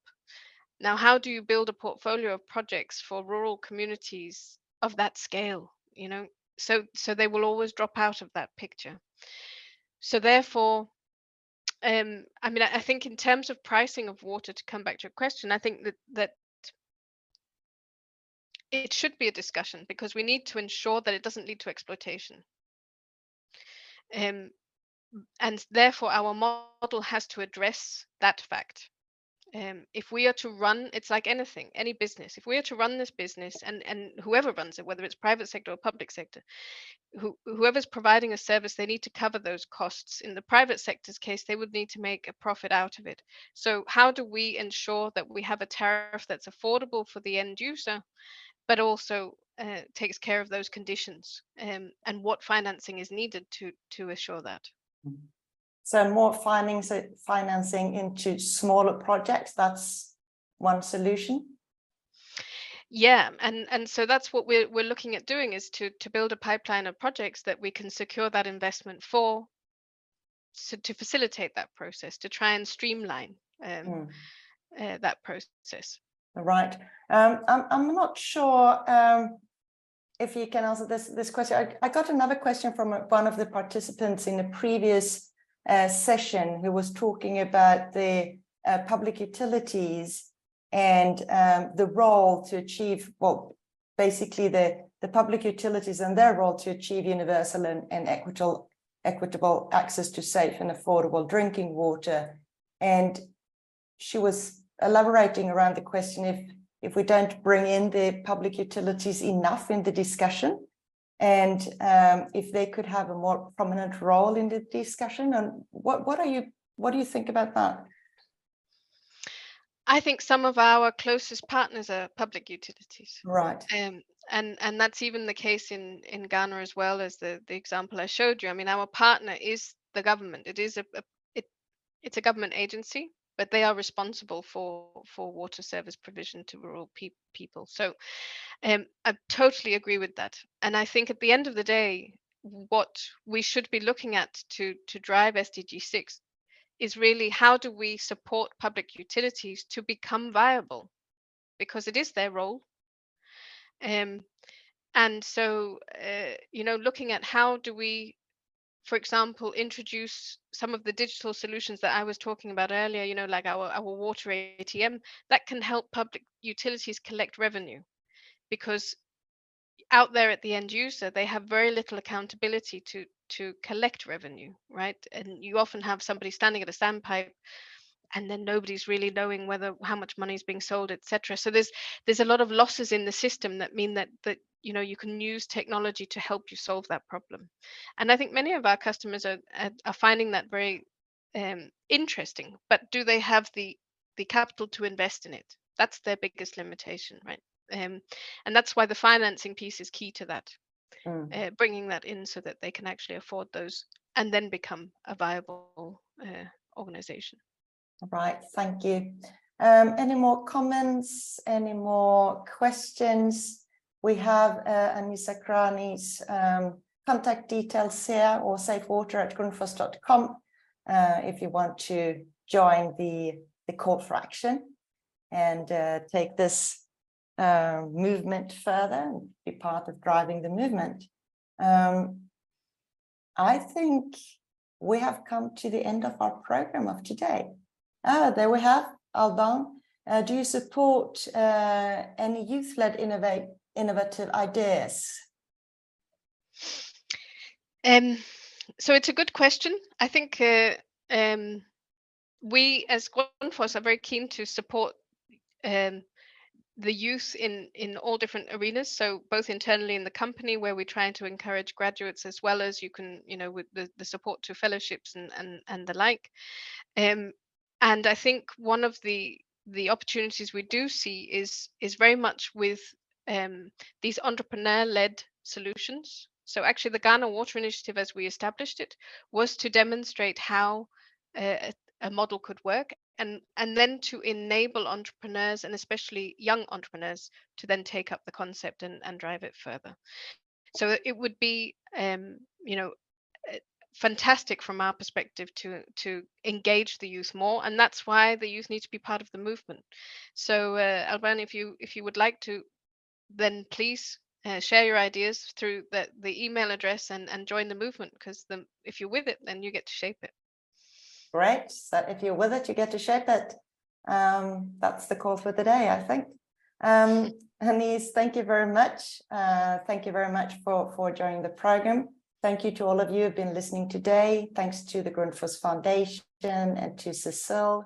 Now, how do you build a portfolio of projects for rural communities of that scale? So they will always drop out of that picture. So therefore, I mean, I think in terms of pricing of water, to come back to your question, I think that it should be a discussion, because we need to ensure that it doesn't lead to exploitation. And therefore our model has to address that fact. If we are to run, it's like anything, any business. If we are to run this business, and whoever runs it, whether it's private sector or public sector, whoever's providing a service, they need to cover those costs. In the private sector's case, they would need to make a profit out of it. So how do we ensure that we have a tariff that's affordable for the end user, but also takes care of those conditions, and what financing is needed to assure that? So more financing into smaller projects, that's one solution. Yeah, and so that's what we're looking at doing, is to build a pipeline of projects that we can secure that investment for, so to facilitate that process, to try and streamline that process. Right. I'm not sure if you can answer this question. I got another question from one of the participants in a previous session who was talking about the public utilities and the role to achieve, well, basically the public utilities and their role to achieve universal and equitable access to safe and affordable drinking water. And she was elaborating around the question if we don't bring in the public utilities enough in the discussion, and if they could have a more prominent role in the discussion. And what do you think about that? I think some of our closest partners are public utilities. Right. And that's even the case in Ghana as well, as the example I showed you. I mean, our partner is the government. It is it's a government agency, but they are responsible for water service provision to rural people. So I totally agree with that. And I think at the end of the day, what we should be looking at to drive SDG 6 is really, how do we support public utilities to become viable, because it is their role. And so, looking at how do we, for example, introduce some of the digital solutions that I was talking about earlier, like our water ATM, that can help public utilities collect revenue, because out there at the end user, they have very little accountability to collect revenue, right? And you often have somebody standing at a standpipe, and then nobody's really knowing how much money is being sold, etc. So there's a lot of losses in the system that mean that you can use technology to help you solve that problem. And I think many of our customers are finding that very interesting, but do they have the capital to invest in it? That's their biggest limitation, right? And that's why the financing piece is key to that, bringing that in so that they can actually afford those and then become a viable organization. Right, thank you. Any more comments? Any more questions? We have Sacranie's contact details here, or safewater@grundfos.com if you want to join the call for action and take this movement further and be part of driving the movement. I think we have come to the end of our program of today. There we have Alban. Do you support any youth-led innovative ideas? So it's a good question. I think we as Grundfos are very keen to support the youth in all different arenas. So both internally in the company, where we're trying to encourage graduates, as well as with the support to fellowships and the like. And I think one of the opportunities we do see is very much with these entrepreneur-led solutions. So actually, the Ghana Water Initiative, as we established it, was to demonstrate how a model could work, and then to enable entrepreneurs, and especially young entrepreneurs, to then take up the concept and drive it further. So it would be fantastic from our perspective to engage the youth more, and that's why the youth need to be part of the movement. So Alban, if you would like to, then please share your ideas through the email address and join the movement, because if you're with it, then you get to shape it. Great. So if you're with it, you get to shape it. That's the call for the day, I think. Anise, thank you very much. Thank you very much for joining the program. Thank you to all of you who've been listening today. Thanks to the Grundfos Foundation and to Cecile